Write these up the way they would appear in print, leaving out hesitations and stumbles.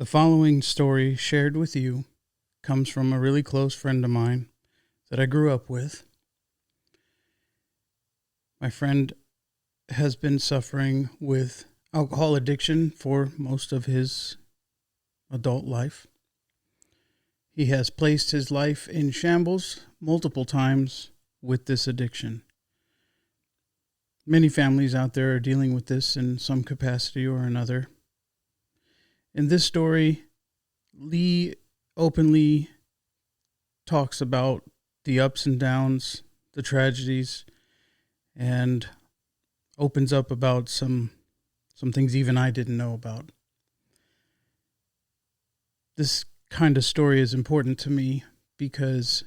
The following story shared with you comes from a really close friend of mine that I grew up with. My friend has been suffering with alcohol addiction for most of his adult life. He has placed his life in shambles multiple times with this addiction. Many families out there are dealing with this in some capacity or another. In this story, Lee openly talks about the ups and downs, the tragedies, and opens up about some things even I didn't know about. This kind of story is important to me because,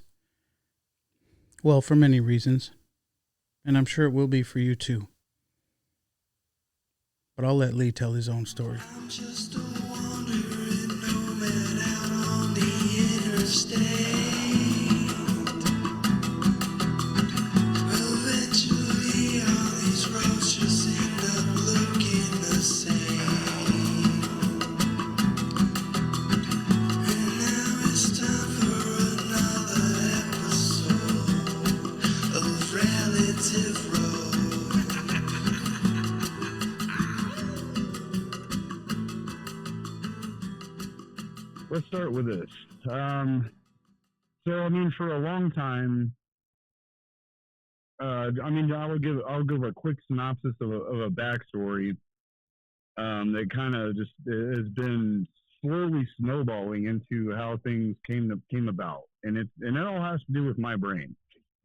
well, for many reasons, and I'm sure it will be for you too. But I'll let Lee tell his own story. I'm just a wandering nomad out on the interstate. Eventually, all these roads just end up looking the same. And now it's time for another episode of Relative Road. Let's start with this. For a long time, I'll give a quick synopsis of a backstory that kind of just has been slowly snowballing into how things came about, and it all has to do with my brain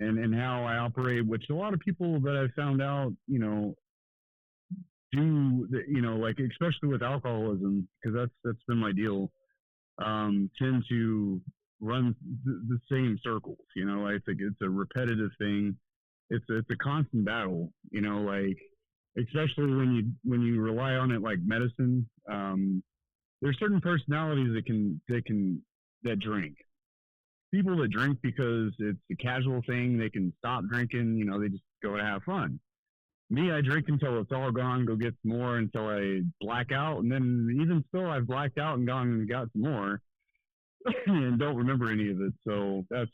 and how I operate, which a lot of people that I've found out, like especially with alcoholism, because that's been my deal. Tend to run the same circles. I think it's a repetitive thing. It's a constant battle. Especially when you rely on it like medicine. There's certain personalities that drink. People that drink because it's a casual thing. They can stop drinking. They just go to have fun. Me, I drink until it's all gone, go get some more until I black out. And then even still, I've blacked out and gone and got some more and don't remember any of it. So that's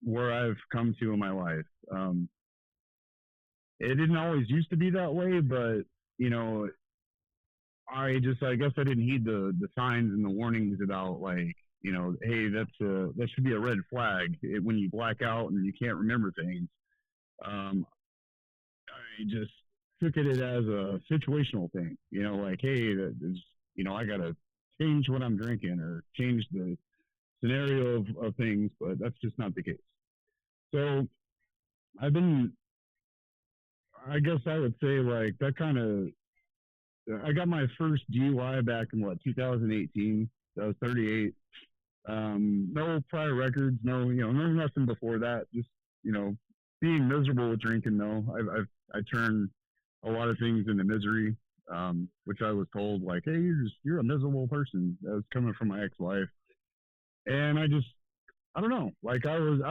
where I've come to in my life. It didn't always used to be that way, but, I guess I didn't heed the signs and the warnings about hey, that should be a red flag when you black out and you can't remember things. I just took it as a situational thing, hey, that is, I got to change what I'm drinking or change the scenario of things, but that's just not the case. So I guess I would say I got my first DUI back in 2018. I was 38. No prior records, no nothing before that. Just, being miserable with drinking, though. I turned a lot of things into misery, which I was told, hey, you're a miserable person. That was coming from my ex-wife. And I don't know, I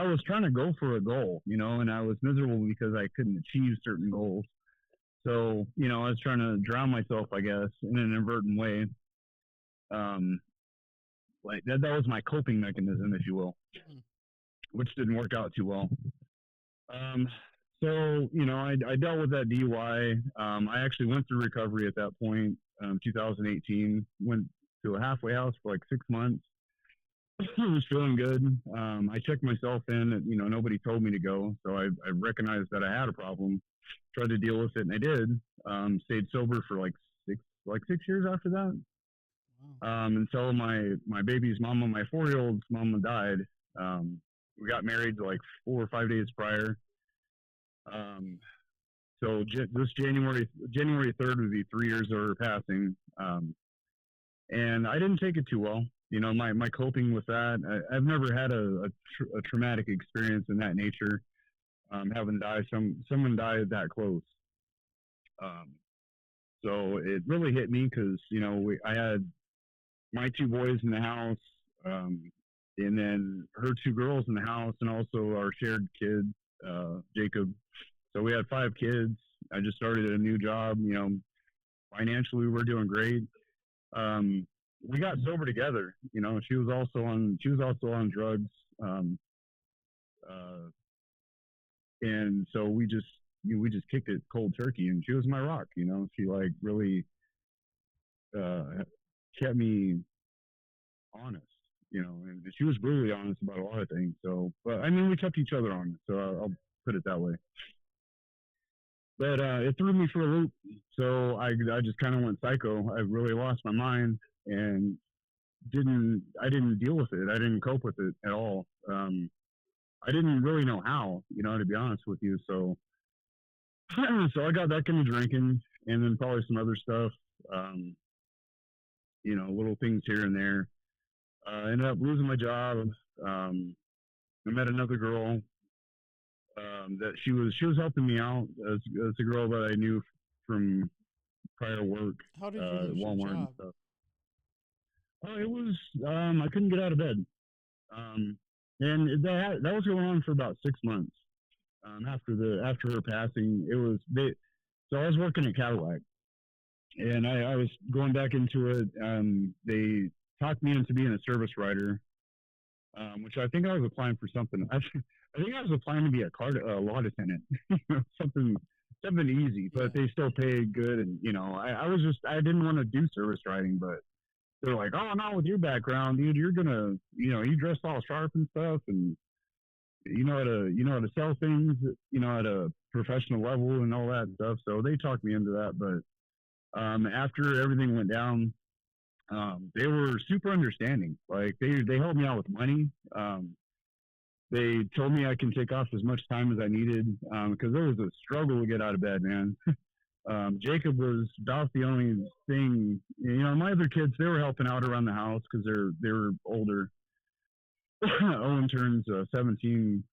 was trying to go for a goal, and I was miserable because I couldn't achieve certain goals. So, I was trying to drown myself, I guess, in an inadvertent way. That was my coping mechanism, if you will, which didn't work out too well. So, I dealt with that DUI. I actually went through recovery at that point, 2018, went to a halfway house for 6 months. I was feeling good. I checked myself in and, nobody told me to go. So I recognized that I had a problem, tried to deal with it, and I did. Stayed sober for 6 years after that. Until my baby's mama, my 4-year-old's mama died. We got married 4 or 5 days prior. So this January 3rd would be 3 years of her passing. And I didn't take it too well. My coping with that, I've never had a traumatic experience in that nature. Having someone died that close. So it really hit me because, I had my 2 boys in the house, and then her 2 girls in the house, and also our shared kid, Jacob. So we had 5 kids. I just started a new job. Financially, we're doing great. we got sober together. You know, she was also on drugs. Um, uh, and so we just kicked it cold turkey, and she was my rock. You know, she like really uh, kept me honest. You know, and she was brutally honest about a lot of things. So, but I mean, we kept each other honest. So I'll put it that way. But it threw me for a loop. So I just kind of went psycho. I really lost my mind and I didn't deal with it. I didn't cope with it at all. I didn't really know how, you know, to be honest with you. So so I got back into drinking and then probably some other stuff. Um, you know, little things here and there. Ended up losing my job. I met another girl that she was helping me out as a girl that I knew from prior work, How did you lose your Walmart and job? stuff. Oh, it was I couldn't get out of bed, um, and that was going on for about 6 months. After her passing, it was they. So I was working at Cadillac, and I was going back into it. They talked me into being a service writer, which I think I was applying for something. I think I was applying to be a law attendant, something something easy, but Yeah. they still pay good. And you know, I was just I didn't want to do service writing, but they're like, oh no, with your background, dude, you're gonna, you know, you dress all sharp and stuff, and you know how to sell things, you know, at a professional level and all that stuff. So they talked me into that, but after everything went down, they were super understanding. Like they helped me out with money. They told me I can take off as much time as I needed because there was a struggle to get out of bed, man. Jacob was about the only thing. You know, my other kids they were helping out around the house because they were older. Owen turns 17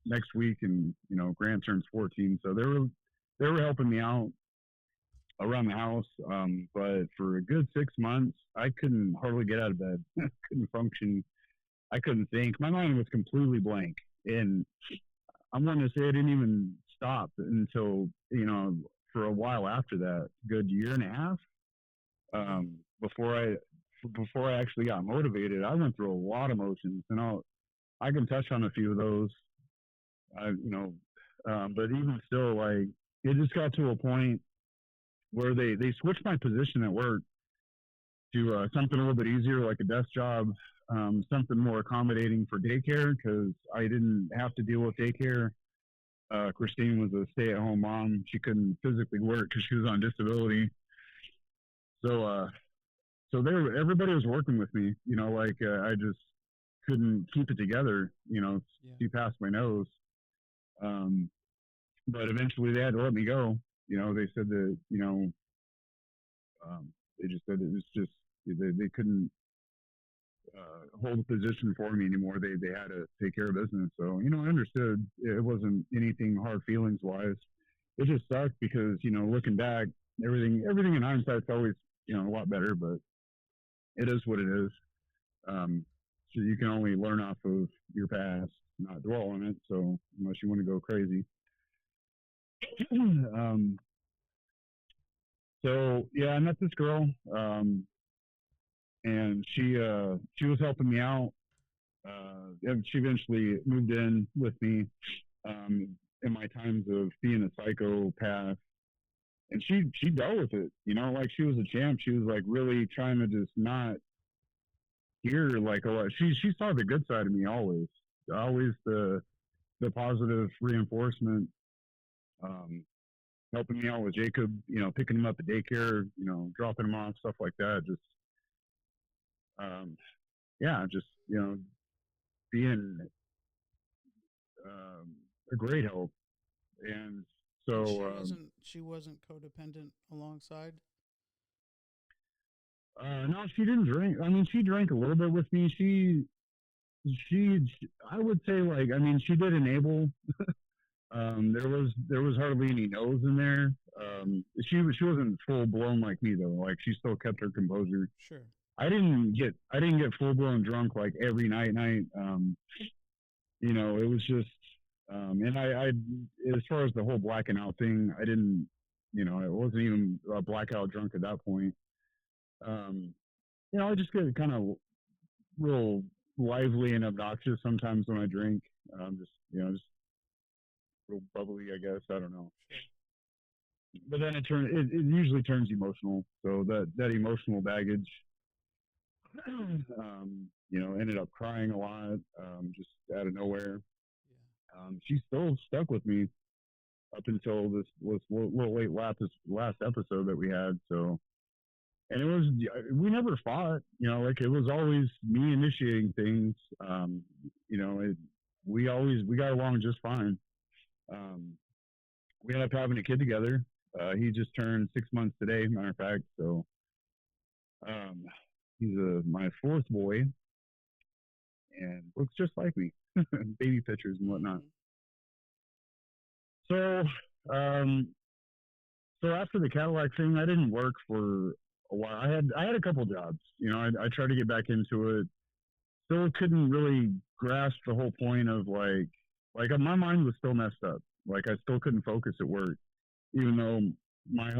next week, and you know Grant turns 14. So they were helping me out around the house. But for a good 6 months, I couldn't hardly get out of bed. Couldn't function. I couldn't think. My mind was completely blank, and I'm wanting to say I didn't even stop until you know for a while after that, good year and a half Wow. before I actually got motivated. I went through a lot of emotions, and I can touch on a few of those. You know, but even still, like it just got to a point where they switched my position at work to something a little bit easier, like a desk job, something more accommodating for daycare because I didn't have to deal with daycare. Christine was a stay-at-home mom; she couldn't physically work because she was on disability. So, so everybody was working with me. You know, like I just couldn't keep it together. You know, Yeah. see past my nose. Um, but eventually they had to let me go. You know, they said that they just said it was just they couldn't hold a position for me anymore. They had to take care of business. So you know, I understood it wasn't anything hard feelings wise. It just sucked because you know, looking back, everything in hindsight's always you know a lot better, but it is what it is. So you can only learn off of your past, not dwell on it. So unless you want to go crazy. um, so yeah, I met this girl, and she was helping me out. And she eventually moved in with me in my times of being a psychopath, and she dealt with it. You know, like she was a champ. She was like really trying to just not hear like a lot. She saw the good side of me always, always the positive reinforcement. Um, Helping me out with Jacob, you know, picking him up at daycare, you know, dropping him off, stuff like that. Just, um, yeah, just, you know, being um, a great help. And And so, she wasn't codependent alongside. no, she didn't drink. I mean, she drank a little bit with me. She, I would say, like, I mean, she did enable. There was hardly any no's in there. She wasn't full blown like me though. Like she still kept her composure. Sure. I didn't get full blown drunk like every night. You know, it was just and I as far as the whole blacking out thing, I didn't you know, it wasn't even a blackout drunk at that point. Um I just get kind of real lively and obnoxious sometimes when I drink. Just real bubbly, I guess. I don't know. But then it usually turns emotional. So that emotional baggage, ended up crying a lot, just out of nowhere. She's still stuck with me up until this was little late last episode that we had. So, and we never fought. Like it was always me initiating things. We got along just fine. Um, we ended up having a kid together. He just turned 6 months today, matter of fact. So, um, he's my fourth boy and looks just like me, baby pictures and whatnot. So, um, so after the Cadillac thing, I didn't work for a while. I had a couple jobs. I tried to get back into it. Still couldn't really grasp the whole point of like my mind was still messed up. Like I still couldn't focus at work, even though my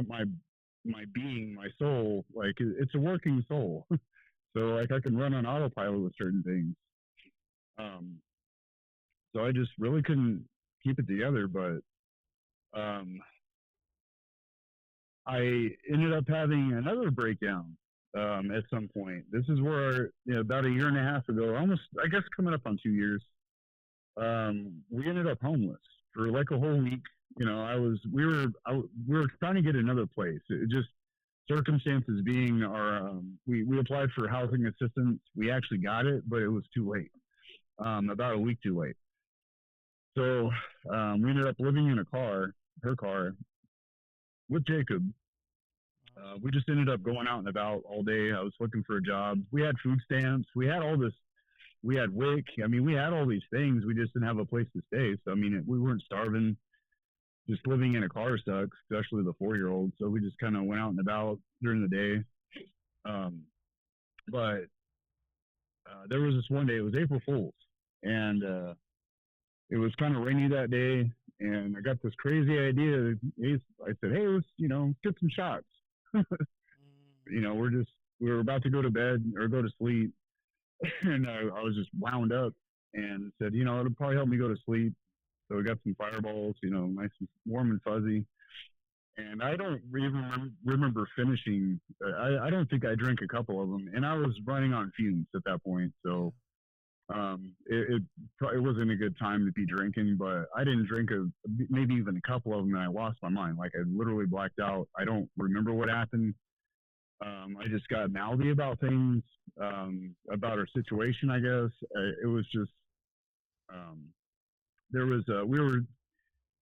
being, my soul, like it's a working soul. So like I can run on autopilot with certain things. Um, so I just really couldn't keep it together. But um, I ended up having another breakdown at some point. This is where about a year and a half ago, almost I guess coming up on 2 years, we ended up homeless for like a whole week. We were trying to get another place. It just circumstances being we applied for housing assistance. We actually got it, but it was too late. About a week too late. So we ended up living in her car, with Jacob. We just ended up going out and about all day. I was looking for a job. We had food stamps. We had all this. We had WIC. I mean, we had all these things. We just didn't have a place to stay. So, I mean, we weren't starving. Just living in a car sucks, especially the 4-year-old. So we just kind of went out and about during the day. But there was this one day. It was April Fool's, and it was kind of rainy that day. And I got this crazy idea. I said, "Hey, let's get some shots." We were about to go to bed or go to sleep, and I was just wound up and said, it'll probably help me go to sleep. So we got some fireballs, nice and warm and fuzzy. And I don't even remember finishing. I don't think I drank a couple of them, and I was running on fumes at that point. So it wasn't a good time to be drinking, but I didn't drink maybe even a couple of them, and I lost my mind. Like I literally blacked out. I don't remember what happened. I just got mouthy about things, about our situation. I guess it was just we were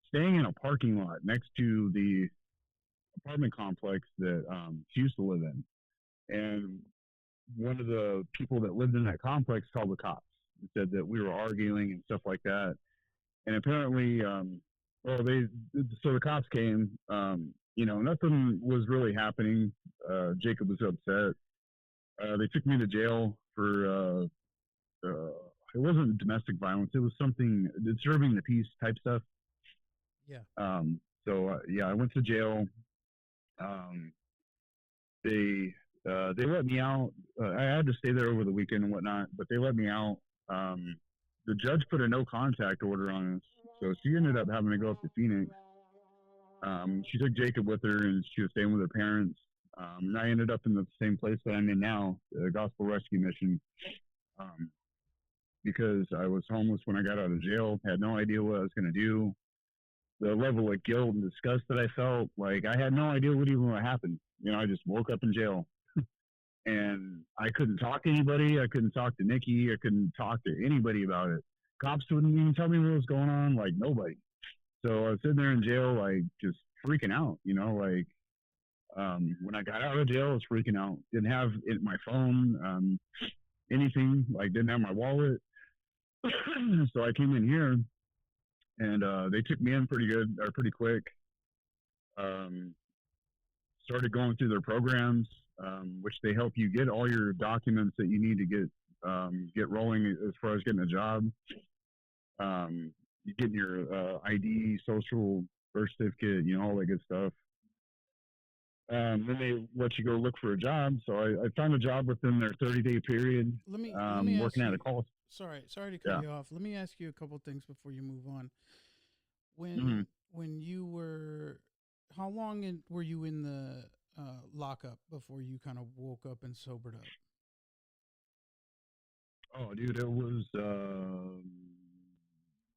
staying in a parking lot next to the apartment complex that she used to live in, and one of the people that lived in that complex called the cops and said that we were arguing and stuff like that. And apparently, so the cops came. Nothing was really happening. Jacob was upset. They took me to jail for it wasn't domestic violence. It was something disturbing the peace type stuff. Yeah. I went to jail. They let me out. I had to stay there over the weekend and whatnot, but they let me out. The judge put a no contact order on us, so she ended up having to go up to Phoenix. She took Jacob with her, and she was staying with her parents. And I ended up in the same place that I'm in now, the Gospel Rescue Mission, because I was homeless when I got out of jail. Had no idea what I was going to do. The level of guilt and disgust that I felt, like I had no idea what even happened. I just woke up in jail, and I couldn't talk to anybody. I couldn't talk to Nikki. I couldn't talk to anybody about it. Cops wouldn't even tell me what was going on. Like nobody. So I was sitting there in jail, like just freaking out. When I got out of jail, I was freaking out. Didn't have my phone, anything. Like didn't have my wallet. So I came in here, and they took me in pretty good or pretty quick. Started going through their programs, which they help you get all your documents that you need to get rolling as far as getting a job. You getting your ID, social, birth certificate, all that good stuff. Then they let you go look for a job. So I found a job within their 30-day period. Let me ask Working at a you. call. Sorry to cut Yeah. you off. Let me ask you a couple things before you move on. hmm When you were, how long were you in the lockup before you kind of woke up and sobered up? Oh, dude, it was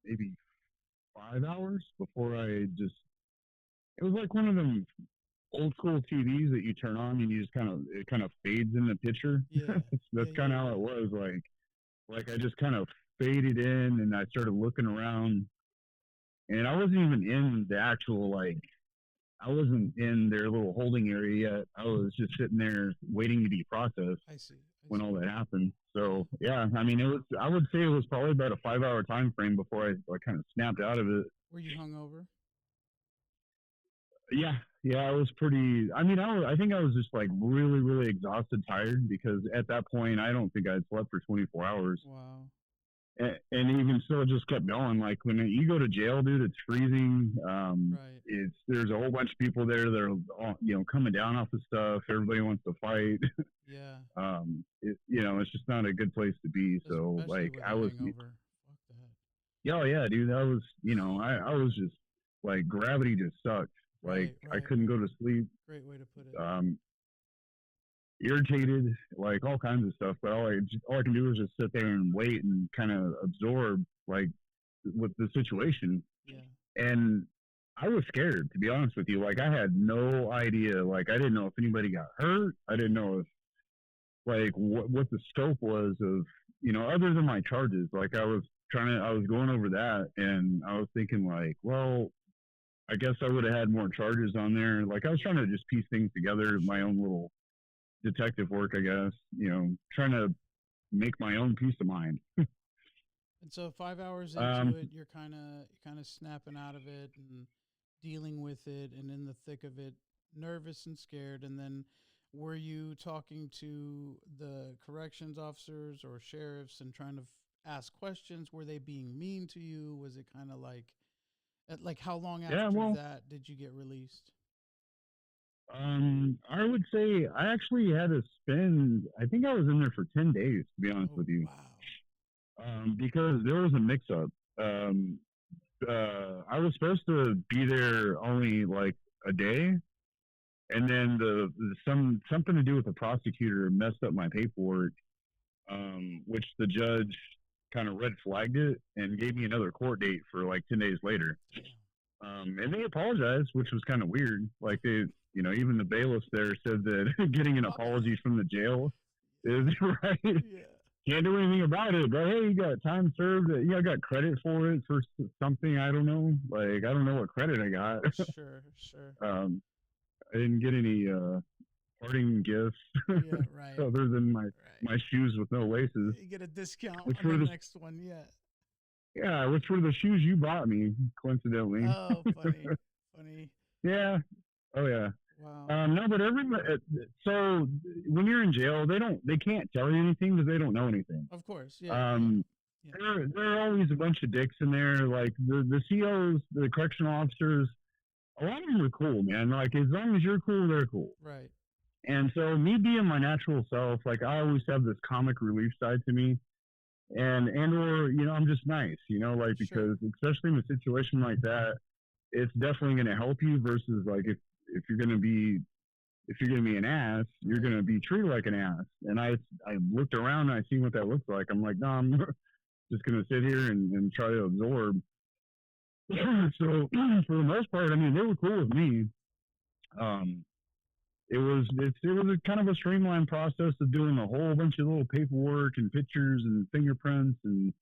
maybe 5 hours before I just. It was like one of them old school TVs that you turn on and you just it kind of fades in the picture. Yeah, yeah, That's yeah, kind of how yeah. it was. Like I just kind of faded in and I started looking around, and I wasn't even in the actual like. I wasn't in their little holding area yet. I was just sitting there waiting to be processed I see. I when all see. that happened. Yeah. So yeah, I mean, it was. I would say it was probably about a 5 hour time frame before I kind of snapped out of it. Were you hungover? Yeah, yeah, I was pretty. I mean, I think I was just like really, really exhausted, tired because at that point I don't think I'd slept for 24 hours, Wow. and even still, it just kept going. Like when you go to jail, dude, it's freezing. Right. There's a whole bunch of people there that are coming down off the stuff. Everybody wants to fight. Yeah. It's just not a good place to be. So Especially like with I a was, hangover. Fuck that. yeah, oh, yeah, dude, I was, I was just like gravity just sucked. Like Right. I Right. couldn't go Right. to sleep. Great way to put it. Um, Irritated, like all kinds of stuff. But all I can do is just sit there and wait and kind of absorb like with the situation. Yeah. And I was scared, to be honest with you. Like I had no idea. Like I didn't know if anybody got hurt. I didn't Yeah. know if like what the scope was of other than my charges. Like I was going over that, and I was thinking like, well, I guess I would have had more charges on there. Like I was trying to just piece things together, my Sure. own little detective work, I guess. Trying to make my own peace of mind. And so 5 hours into Um, it, you're kind of snapping out of it and dealing with it, and in the thick of it, nervous and scared. And then, were you talking to the corrections officers or sheriffs and trying to ask questions? Were they being mean to you? Was it kind of like how long yeah, after well, that did you get released? I would say I actually had to spend. I think I was in there for 10 days, to be honest Oh with you, wow. because there was a mix-up. Um, I was supposed to be there only like a day, and then something to do with the prosecutor messed up my paperwork, which the judge kind of red flagged it and gave me another court date for like 10 days later. Damn. And they apologized, which was kind of weird. Like even the bailiffs there said that getting an My bad. apology from the jail is right. Yeah. Can't do anything about it, but hey, you got time served. I got credit for it for something. I don't know. Like I don't know what credit I got. Sure. Sure. um, I didn't get any parting gifts Yeah. Right. other than Right. my shoes with no laces, You get a discount which on were the the next one. Yeah. which were the shoes you bought me, coincidentally. Oh, funny, funny. Yeah. Oh yeah. Wow. No, but everybody. So when you're in jail, they can't tell you anything because they don't know anything. Of course. Yeah. Yeah. Um, Yeah. there are always a bunch of dicks in there. Like the COs, the correctional officers. A lot of them are cool, man. Like as long as you're cool, they're cool. Right. And so me being my natural self, like I always have this comic relief side to me, and or I'm just nice, like because Sure. especially in a situation like that, it's definitely going to help you versus like if you're going to be an ass, you're Right. going to be treated like an ass. And I looked around and I seen what that looks like. I'm like, no, I'm just going to sit here and try to absorb. So for the most part, I mean, they were cool with me. Um, it was a kind of a streamlined process of doing a whole bunch of little paperwork and pictures and fingerprints and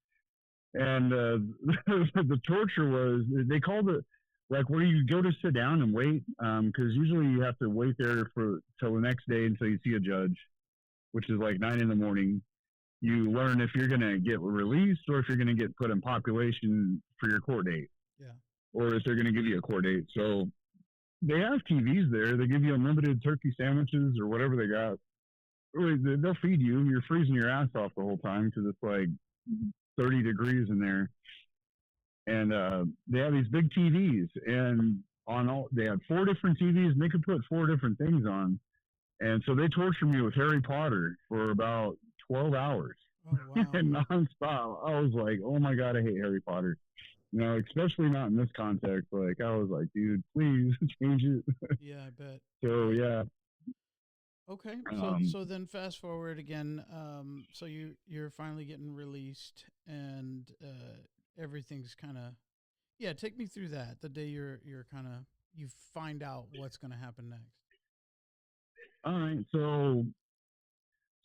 the torture was they called it like where you go to sit down and wait because usually you have to wait there for till the next day until you see a judge, which is like 9 in the morning. You learn if you're going to get released or if you're going to get put in population for your court date, Yeah. or if they're going to give you a court date. So they have TVs there. They give you unlimited turkey sandwiches or whatever they got. They'll feed you. You're freezing your ass off the whole time because it's like 30 degrees in there. And they have these big TVs, and on all. They had 4 different TVs, and they could put 4 different things on. And so they tortured me with Harry Potter for about 12 hours Oh wow. nonstop. I was like, oh my God, I hate Harry Potter. You know, especially not in this context. Like, I was like, dude, please change it. Yeah, I bet. So, yeah. Okay, Um, so then fast forward again. So you're finally getting released, and everything's kind of, yeah. Take me through that. The day you're kind of, you find out what's going to happen next. all right.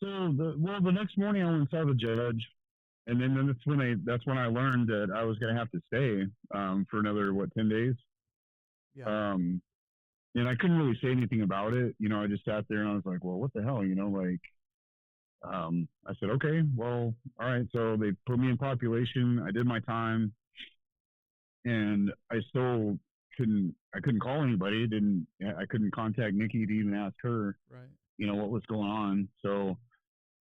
The next morning I went and saw the judge. And then that's when I learned that I was going to have to stay for another 10 days. Yeah. And I couldn't really say anything about it. You know, I just sat there and I was like, well, what the hell, you know, like. I said, okay, well, all right. So they put me in population. I did my time, and I still I couldn't call anybody. I couldn't contact Nikki to even ask her, Right. you know, what was going on. So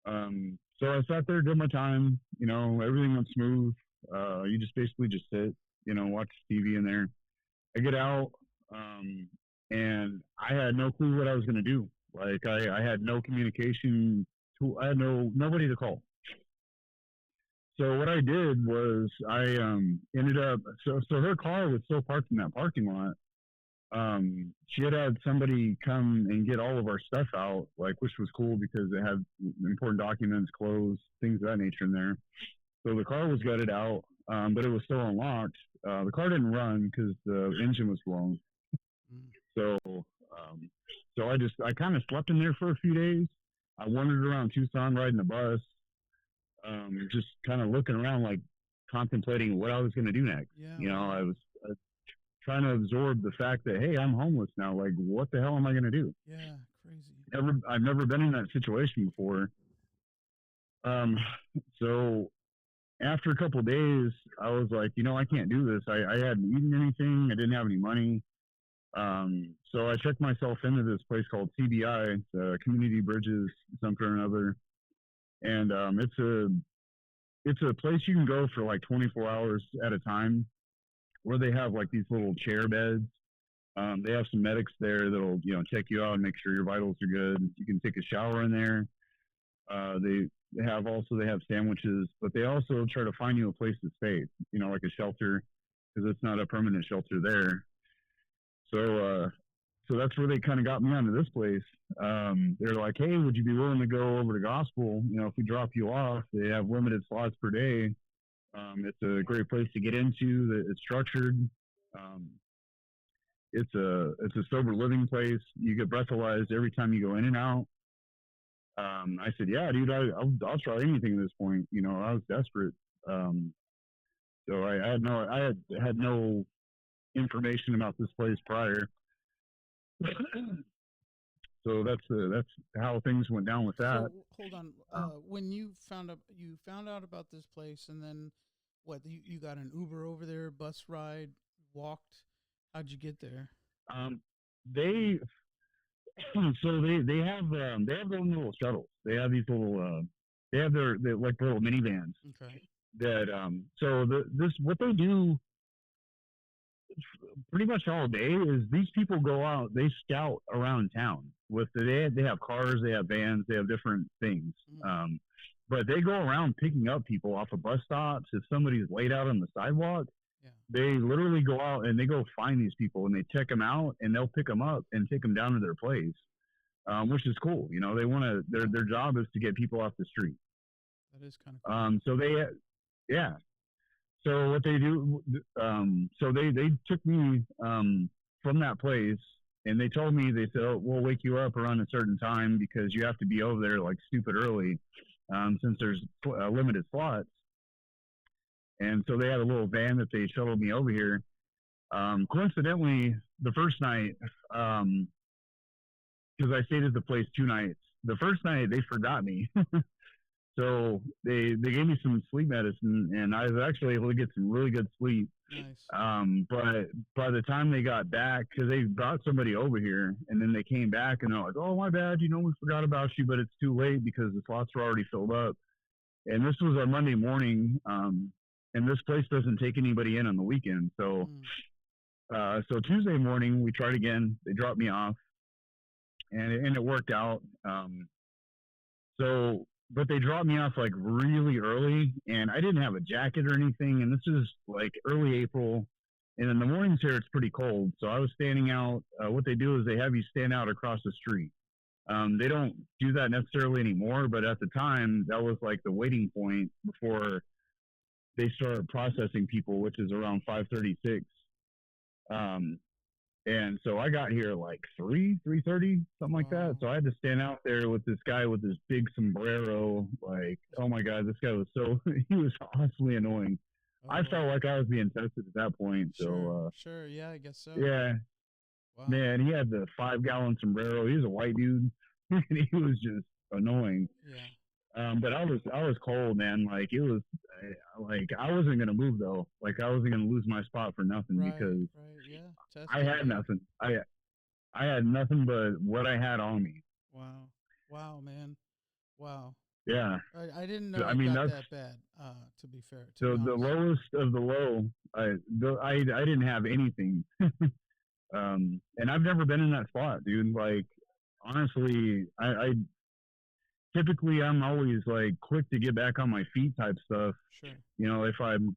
I sat there, did my time. You know, everything went smooth. You just basically just sit, you know, watch TV in there. I get out, and I had no clue what I was going to do. Like I had no communication. I had nobody to call. So what I did was I ended up. So her car was still parked in that parking lot. She had somebody come and get all of our stuff out, like, which was cool because it had important documents, clothes, things of that nature in there. So the car was gutted out, but it was still unlocked. The car didn't run because the engine was blown. Mm. So, I kind of slept in there for a few days. I wandered around Tucson riding the bus, just kind of looking around, like contemplating what I was going to do next. Yeah. You know, I was trying to absorb the fact that, hey, I'm homeless now. Like, what the hell am I going to do? Yeah. Crazy. I've never been in that situation before. So after a couple of days, I was like, you know, I can't do this. I hadn't eaten anything. I didn't have any money. So I checked myself into this place called CBI, Community Bridges, something or another. And it's a place you can go for like 24 hours at a time, where they have like these little chair beds. They have some medics there that'll, you know, check you out and make sure your vitals are good. You can take a shower in there. They have sandwiches, but they also try to find you a place to stay, you know, like a shelter, because it's not a permanent shelter there. So that's where they kind of got me onto this place. They're like, hey, would you be willing to go over to Gospel? You know, if we drop you off, they have limited slots per day. It's a great place to get into. It's structured. It's a sober living place. You get breathalyzed every time you go in and out. I said, yeah, dude, I'll try anything at this point. You know, I was desperate. So I had no information about this place prior. So that's how things went down with that. So hold on. When you found out about this place, and then what? You got an Uber over there, bus ride, walked. How'd you get there? They they have their own little shuttles. They have these little they have their like little minivans. Okay. That what they do pretty much all day is these people go out, they scout around town with they have cars, they have vans, they have different things. Mm. But they go around picking up people off of bus stops. If somebody's laid out on the sidewalk, Yeah. they literally go out and they go find these people and they check them out and they'll pick them up and take them down to their place, which is cool. You know, they want to, their job is to get people off the street. That is kind of cool. So yeah. So what they do, so they took me from that place, and they told me, they said, oh, we'll wake you up around a certain time because you have to be over there like stupid early, since there's limited slots. And so they had a little van that they shuttled me over here. Coincidentally, the first night, because I stayed at the place 2 nights, the first night they forgot me. So they gave me some sleep medicine, and I was actually able to get some really good sleep. Nice. But by the time they got back, because they brought somebody over here, and then they came back and they're like, "Oh, my bad, you know, we forgot about you, but it's too late because the slots were already filled up." And this was a Monday morning, and this place doesn't take anybody in on the weekend, so So Tuesday morning we tried again. They dropped me off, and it worked out. But they dropped me off like really early, and I didn't have a jacket or anything. And this is like early April, and in the mornings here it's pretty cold. So I was standing out. What they do is they have you stand out across the street. They don't do that necessarily anymore, but at the time that was like the waiting point before they start processing people, which is around 5:36. Um, and so I got here like 3:30, something like that. So I had to stand out there with this guy with this big sombrero. Like, oh my God, this guy was he was awfully annoying. I felt like I was being tested at that point. Sure. Yeah, I guess so. Yeah, Wow. man, he had the 5-gallon sombrero. He was a white dude, and he was just annoying. Yeah. But I was cold, man. Like it was, like I wasn't gonna move though. Like I wasn't gonna lose my spot for nothing because Yeah. I had nothing. I had nothing but what I had on me. Wow, man. Wow. Yeah. I didn't know I mean, got that's that bad. To be fair, the lowest of the low. I didn't have anything. And I've never been in that spot, dude. Like honestly, I typically I'm always like quick to get back on my feet type stuff. Sure. You know, if I'm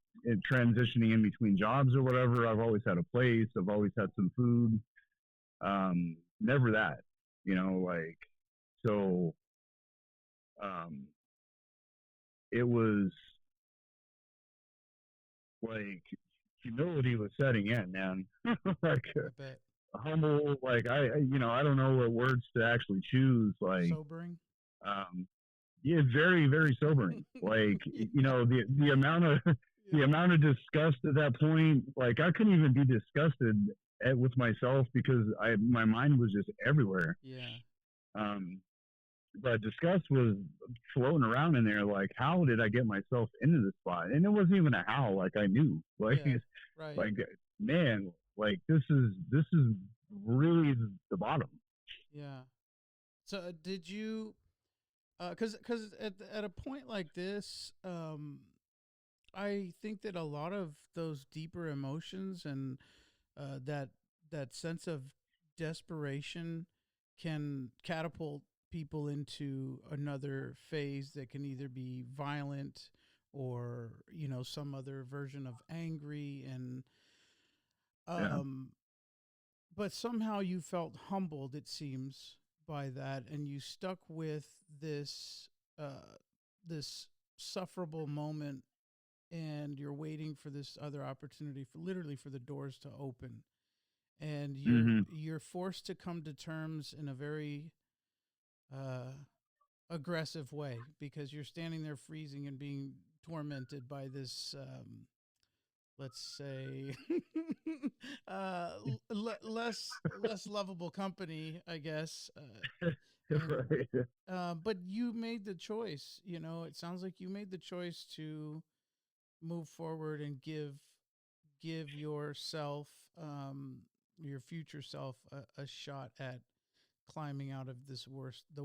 transitioning in between jobs or whatever, I've always had a place. I've always had some food. Never that, you know, like, so, it was like humility was setting in, man. Like humble, like I don't know what words to actually choose. Like, sobering. Yeah, very, very sobering. Like, you know, the amount of the amount of disgust at that point, like I couldn't even be disgusted with myself because my mind was just everywhere. Yeah. But disgust was floating around in there. Like, how did I get myself into this spot? And it wasn't even a how. Like I knew. Like, right. Like, man, like this is really the bottom. Yeah. So did you? Because at a point like this, I think that a lot of those deeper emotions and that sense of desperation can catapult people into another phase that can either be violent or some other version of angry and but somehow you felt humbled, it seems, by that, and you stuck with this sufferable moment, and you're waiting for this other opportunity, for literally for the doors to open, and you're forced to come to terms in a very aggressive way because you're standing there freezing and being tormented by this let's say less lovable company, I guess. But you made the choice. It sounds like you made the choice to move forward and give yourself, your future self, a shot at climbing out of the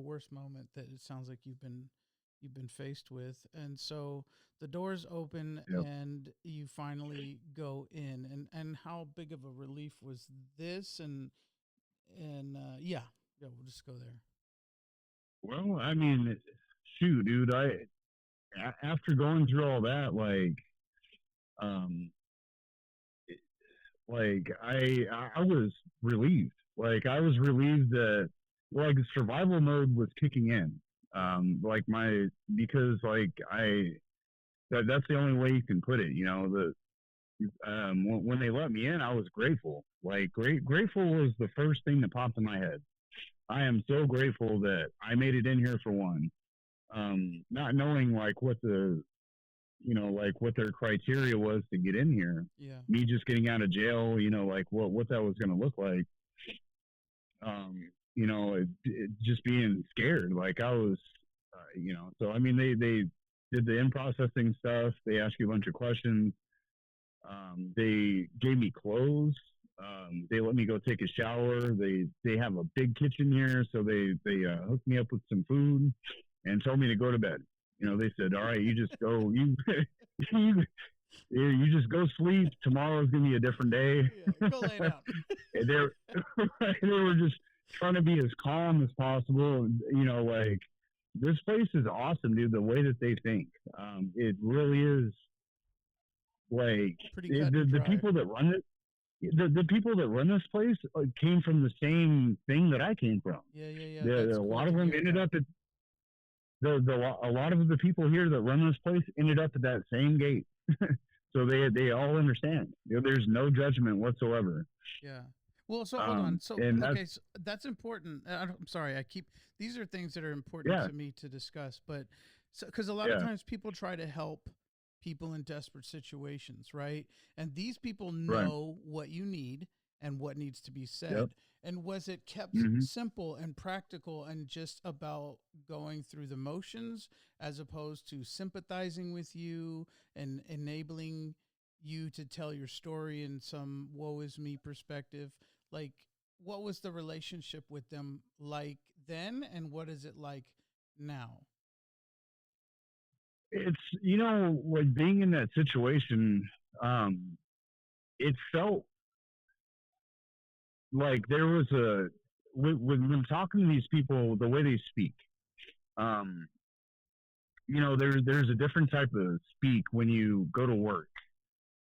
worst moment that it sounds like you've been faced with. And so the doors open and you finally go in, and how big of a relief was this? And we'll just go there. Well, I mean, shoot, dude, after going through all that, I was relieved. Like I was relieved that like survival mode was kicking in. Because that's the only way you can put it. You know, when they let me in, I was grateful. Like grateful was the first thing that popped in my head. I am so grateful that I made it in here for one. Not knowing like what what their criteria was to get in here. Yeah. Me just getting out of jail, like what that was going to look like. Just being scared. Like I was, so I mean, they did the in-processing stuff. They asked you a bunch of questions. They gave me clothes. They let me go take a shower. They have a big kitchen here, so they hooked me up with some food and told me to go to bed. They said, "All right, you just go. You You just go sleep. Tomorrow's gonna be a different day. Yeah, go lay down. And they were just trying to be as calm as possible. You know, like this place is awesome, dude. The way that they think, it really is like Pretty cut and the dry. people that run it. The people that run this place came from the same thing that I came from. Yeah, yeah, yeah. That's A cool lot of to them hear ended that. up at a lot of the people here that run this place ended up at that same gate. So they all understand. You know, there's no judgment whatsoever. Yeah. Well, so hold on. So And that's okay, so that's important. I'm sorry. I keep these are things that are important yeah, to me to discuss, but because a lot of yeah, times people try to help people in desperate situations, right? And these people right, know what you need and what needs to be yep, said. And was it kept hmm, simple and practical and just about going through the motions as opposed to sympathizing with you and enabling you to tell your story in some woe is me perspective? Like, what was the relationship with them like then, and what is it like now? it's like being in that situation. Um, it felt like there was a when talking to these people, the way they speak. Um, there's a different type of speak when you go to work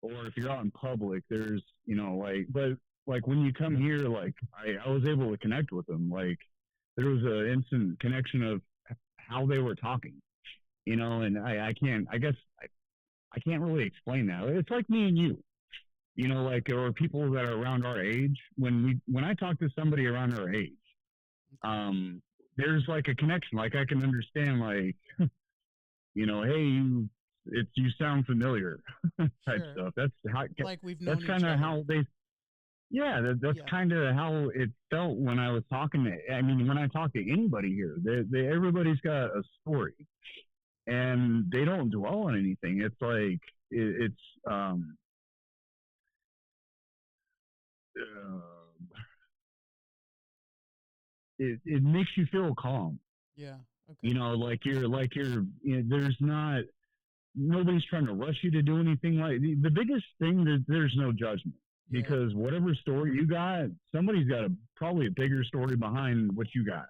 or if you're out in public. There's but like when you come here, like I was able to connect with them. Like there was an instant connection of how they were talking. And I can't. I guess I can't really explain that. It's like me and you. Like or people that are around our age. When I talk to somebody around our age, Okay. um, there's like a connection. Like I can understand. Like hey, you sound familiar type Sure. stuff. Like we've That's known each kind of other. how they. Yeah, that's Yeah. kind of how it felt when I was talking to. I mean, when I talk to anybody here, everybody's got a story, and they don't dwell on anything. It's like it's uh, it makes you feel calm. Yeah. Okay. There's not nobody's trying to rush you to do anything. Like the biggest thing that there's no judgment Yeah. because whatever story you got, somebody's got probably a bigger story behind what you got,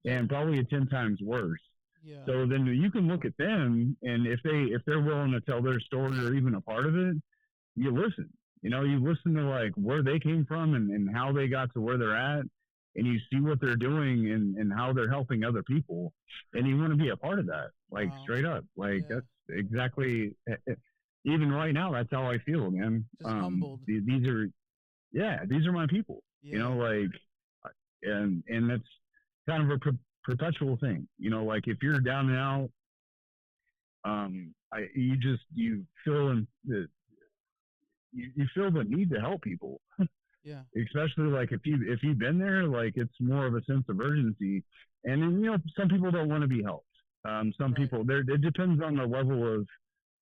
Yeah. and probably a 10 times worse. Yeah. So then you can look at them, and if they're willing to tell their story or even a part of it, you listen. You listen to like where they came from and how they got to where they're at, and you see what they're doing and how they're helping other people, and you want to be a part of that. Like Wow. straight up, like Yeah. that's exactly. Even right now, that's how I feel, man. Just humbled. These are these are my people. Yeah. Like, and that's kind of a perpetual thing. Like if you're down and out, you feel you feel the need to help people, Yeah. especially like if you've been there, like it's more of a sense of urgency. And then, some people don't want to be helped. Some Right. people there, it depends on the level of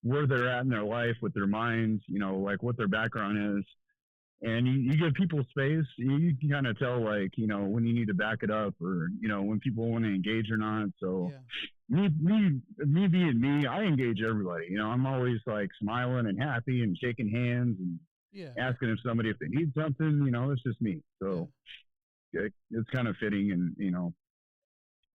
where they're at in their life with their minds, like what their background is. And you give people space. You can kind of tell, like, when you need to back it up or, when people want to engage or not. So Yeah. me being me, I engage everybody. I'm always like smiling and happy and shaking hands and Yeah. Yeah. asking if somebody if they need something. It's just me. Yeah. So it's kind of fitting, and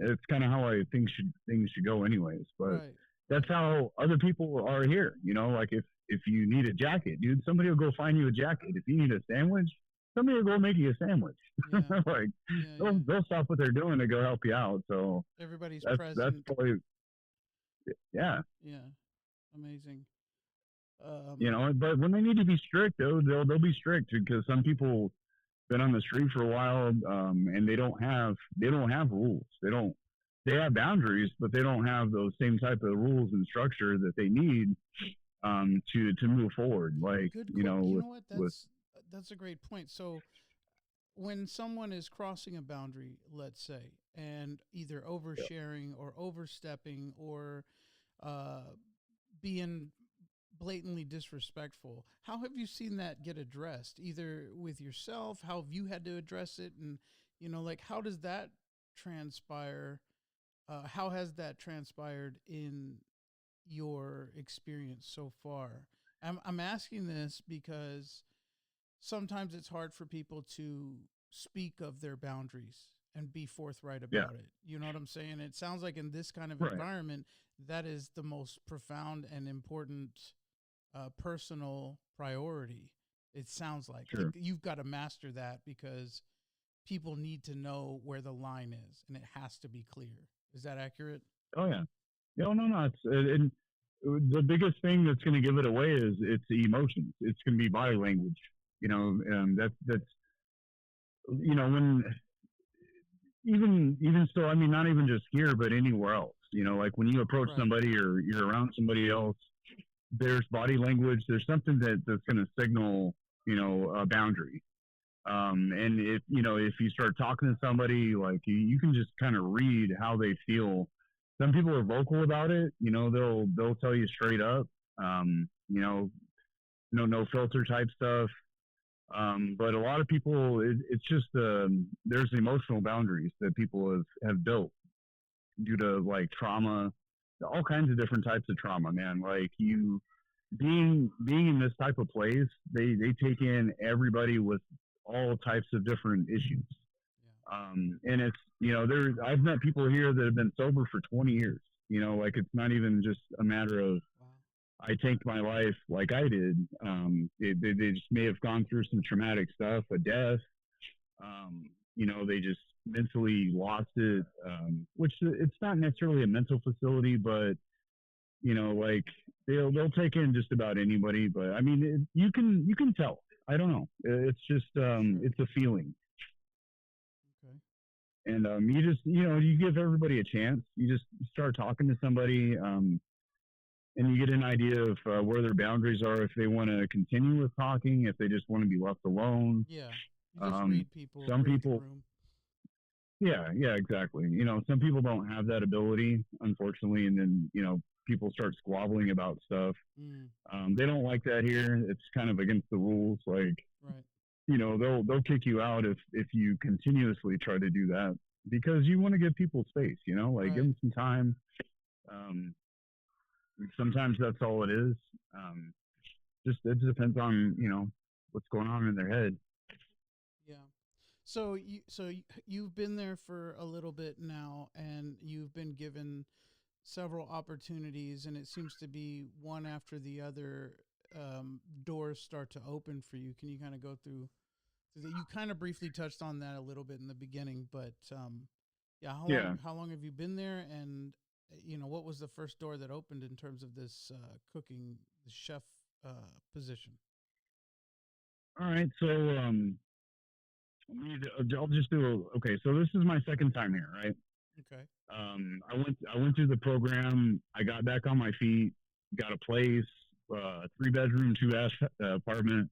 it's kind of how I think things should go, anyways. But Right. that's Right. how other people are here. Like if you need a jacket, dude, somebody will go find you a jacket. If you need a sandwich, somebody will go make you a sandwich. Yeah. Like Yeah. Yeah. they'll stop what they're doing to go help you out. So Everybody's that's present. probably yeah. Yeah. Amazing. But when they need to be strict, though, they'll be strict because some people been on the street for a while, and they don't have rules. They have boundaries, but they don't have those same type of rules and structure that they need to move forward. Like You with know what? with That's a great point. So when someone is crossing a boundary, let's say, and either yeah, oversharing or overstepping or uh, being blatantly disrespectful, how have you seen that get addressed? Either with yourself, how have you had to address it, and like how does that transpire? How has that transpired in your experience so far? I'm asking this because sometimes it's hard for people to speak of their boundaries and be forthright Yeah, about it. You know what I'm saying? It sounds like in this kind of right. environment, that is the most profound and important personal priority. It sounds like Sure. you've got to master that because people need to know where the line is and it has to be clear. Is that accurate? Oh yeah. No, no, no. It's and the biggest thing that's going to give it away is it's the emotions. It's going to be body language. That's when even so. I mean, not even just here, but anywhere else. Like when you approach Right. somebody or you're around somebody else, there's body language. There's something that's going to signal a boundary. And if you start talking to somebody, like you can just kind of read how they feel. Some people are vocal about it. They'll tell you straight up. No filter type stuff. But a lot of people, it's just there's emotional boundaries that people have built due to like trauma, all kinds of different types of trauma. Man, like you being in this type of place, they take in everybody with all types of different issues. Yeah. And it's I've met people here that have been sober for 20 years. Like it's not even just a matter of Wow. I tanked my life like I did. They just may have gone through some traumatic stuff, a death. They just mentally lost it, which it's not necessarily a mental facility, but like they'll take in just about anybody. But I mean, you can tell. I don't know. It's just Sure. it's a feeling, Okay. and you just you give everybody a chance. You just start talking to somebody, and you get an idea of where their boundaries are. If they want to continue with talking, if they just want to be left alone. Yeah. You just Um, read people, some read the people, room. yeah, exactly. Some people don't have that ability, unfortunately, and then people start squabbling about stuff. Mm, They don't like that here. It's kind of against the rules. Like right. they'll kick you out if you continuously try to do that because you want to give people space. Like give Right. them some time. Um, Sometimes that's all it is. Um, just it depends on what's going on in their head. Yeah. You've been there for a little bit now and you've been given several opportunities and it seems to be one after the other doors start to open for you. Can you kind of go through that? You kind of briefly touched on that a little bit in the beginning, but yeah, Yeah. how long have you been there and what was the first door that opened in terms of this cooking the chef position? All right. So I'll just do okay. So this is my second time here, right? Okay. I went through the program. I got back on my feet. Got a place, 3 bedroom, 2 bath apartment.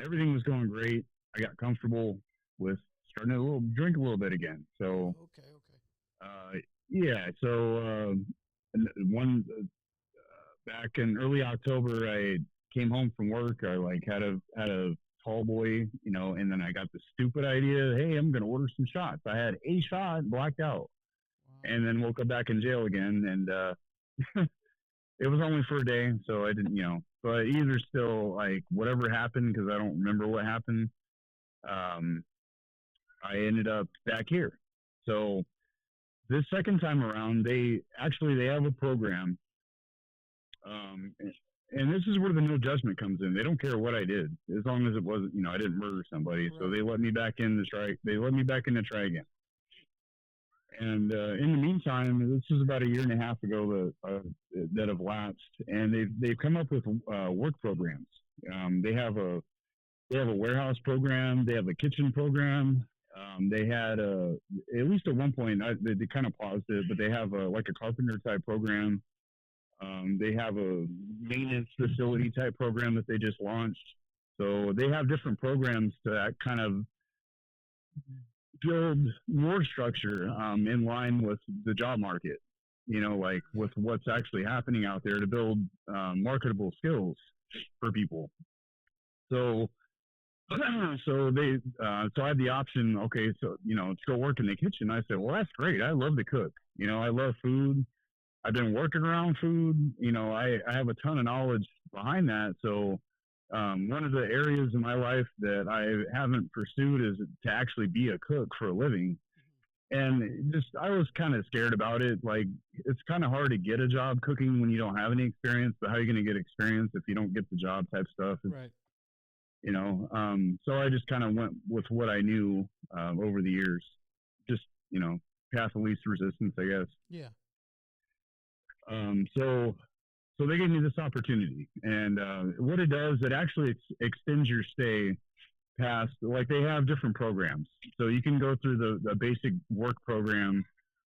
Everything was going great. I got comfortable with starting to drink a little bit again. So Okay. Okay. uh, yeah. So one back in early October, I came home from work. I like had a tall boy, and then I got the stupid idea. Hey, I'm going to order some shots. I had a shot, blacked out, Wow. and then woke up back in jail again. And it was only for a day, so I didn't, But either still, like whatever happened, because I don't remember what happened. Um, I ended up back here. So this second time around, they have a program. And this is where the no judgment comes in. They don't care what I did, as long as it wasn't, I didn't murder somebody. So Right. they let me back in to try. They let me back in to try again. And in the meantime, this was about a year and a half ago that have lapsed, and they've come up with work programs. They have a warehouse program. They have a kitchen program. They had at least at one point they kind of paused it, but they have like a carpenter type program. They have a maintenance facility type program that they just launched. So they have different programs to kind of build more structure in line with the job market, like Yeah. with what's actually happening out there to build marketable skills for people. So, so I had the option, okay, so, to go work in the kitchen. I said, well, that's great. I love to cook. I love food. I've been working around food. I have a ton of knowledge behind that. So one of the areas in my life that I haven't pursued is to actually be a cook for a living. And just I was kind of scared about it. Like it's kind of hard to get a job cooking when you don't have any experience. But how are you going to get experience if you don't get the job type stuff? Right. So I just kind of went with what I knew over the years. Just path of least resistance, I guess. Yeah. So they gave me this opportunity, and what it does, it actually extends your stay past. Like they have different programs, so you can go through the basic work program.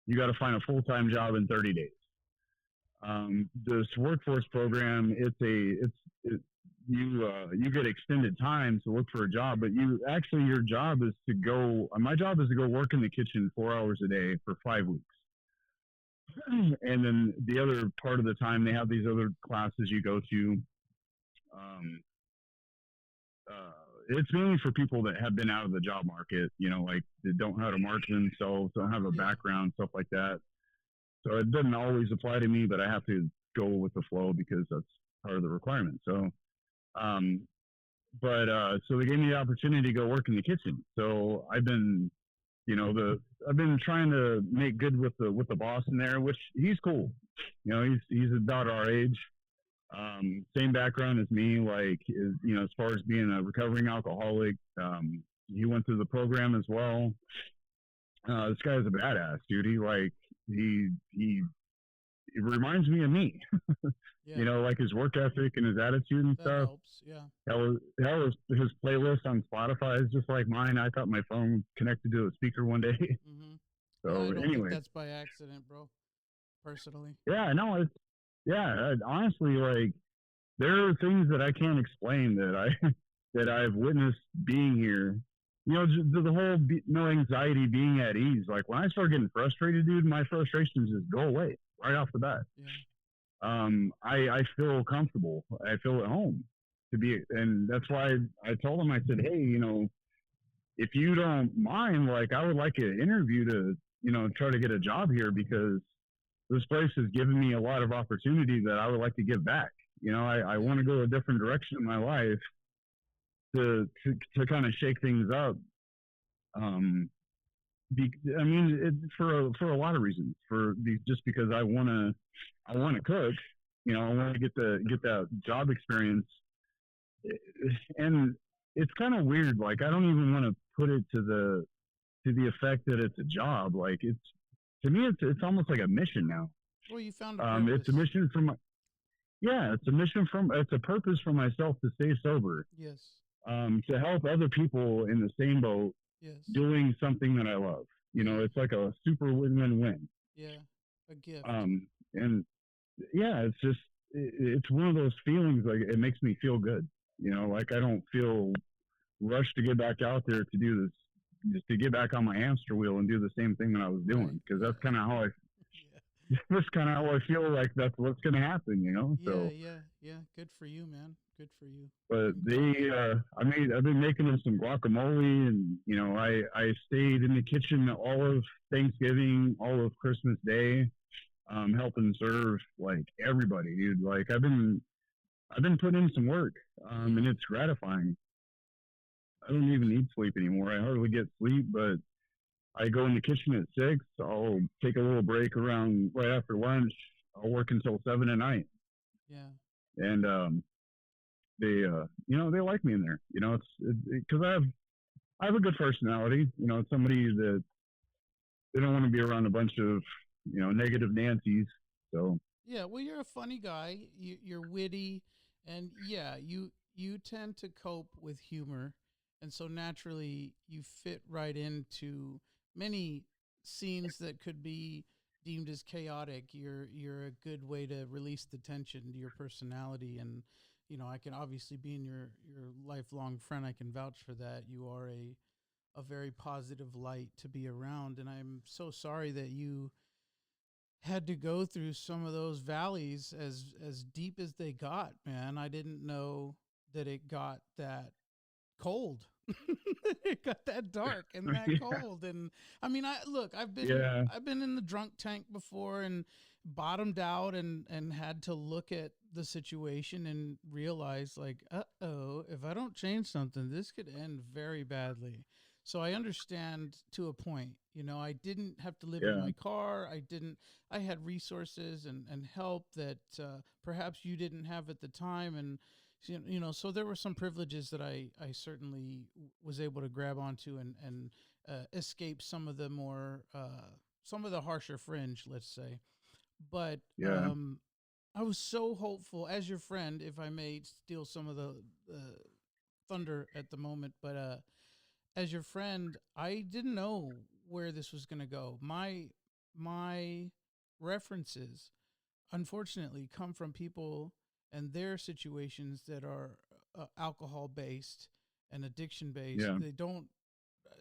You got to find a full time job in 30 days. This workforce program, you get extended time to look for a job, but your job is to go. My job is to go work in the kitchen 4 hours a day for 5 weeks. And then the other part of the time, they have these other classes you go to. Um, it's mainly for people that have been out of the job market, like they don't know how to market themselves, don't have a background, stuff like that. So it doesn't always apply to me, but I have to go with the flow because that's part of the requirement. So, so they gave me the opportunity to go work in the kitchen. So I've been I've been trying to make good with the boss in there, which he's cool. He's about our age, same background as me. Like, as far as being a recovering alcoholic, he went through the program as well. This guy's a badass, dude. He reminds me of me. Yeah. Like his work ethic and his attitude and That stuff. helps. Yeah. That was his playlist on Spotify is just like mine. I thought my phone connected to a speaker one day. Mm-hmm. So I don't think anyway, that's by accident, bro. Personally. yeah, no, honestly, like there are things that I can't explain that I've witnessed being here. The whole no anxiety, being at ease. Like when I start getting frustrated, dude, my frustrations just go away right off the bat. Yeah. I feel comfortable. I feel at home and that's why I told him, I said, hey, if you don't mind, like I would like an interview to, try to get a job here because this place has given me a lot of opportunity that I would like to give back. I want to go a different direction in my life to kind of shake things up. For a lot of reasons. Just because I want to cook. I want to get that job experience, and it's kind of weird. Like I don't even want to put it to the effect that it's a job. Like to me, it's almost like a mission now. Well, you found a purpose. It's a mission it's a purpose for myself to stay sober. Yes. To help other people in the same boat. Yes. Doing something that I love. It's like a super win-win-win. Yeah. A gift. And yeah, it's one of those feelings, like it makes me feel good. Like I don't feel rushed to get back out there to do this, just to get back on my hamster wheel and do the same thing that I was doing. Because that's kind of how that's kind of how I feel like that's what's going to happen, So yeah. Good for you, man. Good for you. But I've been making them some guacamole, and I stayed in the kitchen all of Thanksgiving, all of Christmas Day, helping serve like everybody, dude. Like I've been putting in some work, and it's gratifying. I don't even need sleep anymore. I hardly get sleep, but I go in the kitchen at 6. I'll take a little break around right after lunch. I'll work until 7 at night. Yeah. And they like me in there. It's because I have a good personality. It's somebody that they don't want to be around a bunch of negative Nancys. So yeah, well, you're a funny guy. You're witty, and yeah, you tend to cope with humor, and so naturally you fit right into many scenes that could be deemed as chaotic. You're a good way to release the tension to your personality, and I can obviously, being your lifelong friend, I can vouch for that. You are a very positive light to be around, and I'm so sorry that you had to go through some of those valleys as deep as they got, man. I didn't know that it got that cold. It got that dark and that cold. And I mean, I've been in the drunk tank before, bottomed out and had to look at the situation and realize like, uh-oh, if I don't change something, this could end very badly. So I understand to a point. I didn't have to live in Yeah. my car. I had resources and help that perhaps you didn't have at the time. And, so there were some privileges that I certainly was able to grab onto and escape some of the more, some of the harsher fringe, let's say. But Yeah. I was so hopeful as your friend, if I may steal some of the thunder at the moment, but as your friend, I didn't know where this was going to go. My references, unfortunately, come from people and their situations that are alcohol based and addiction based. Yeah. They don't.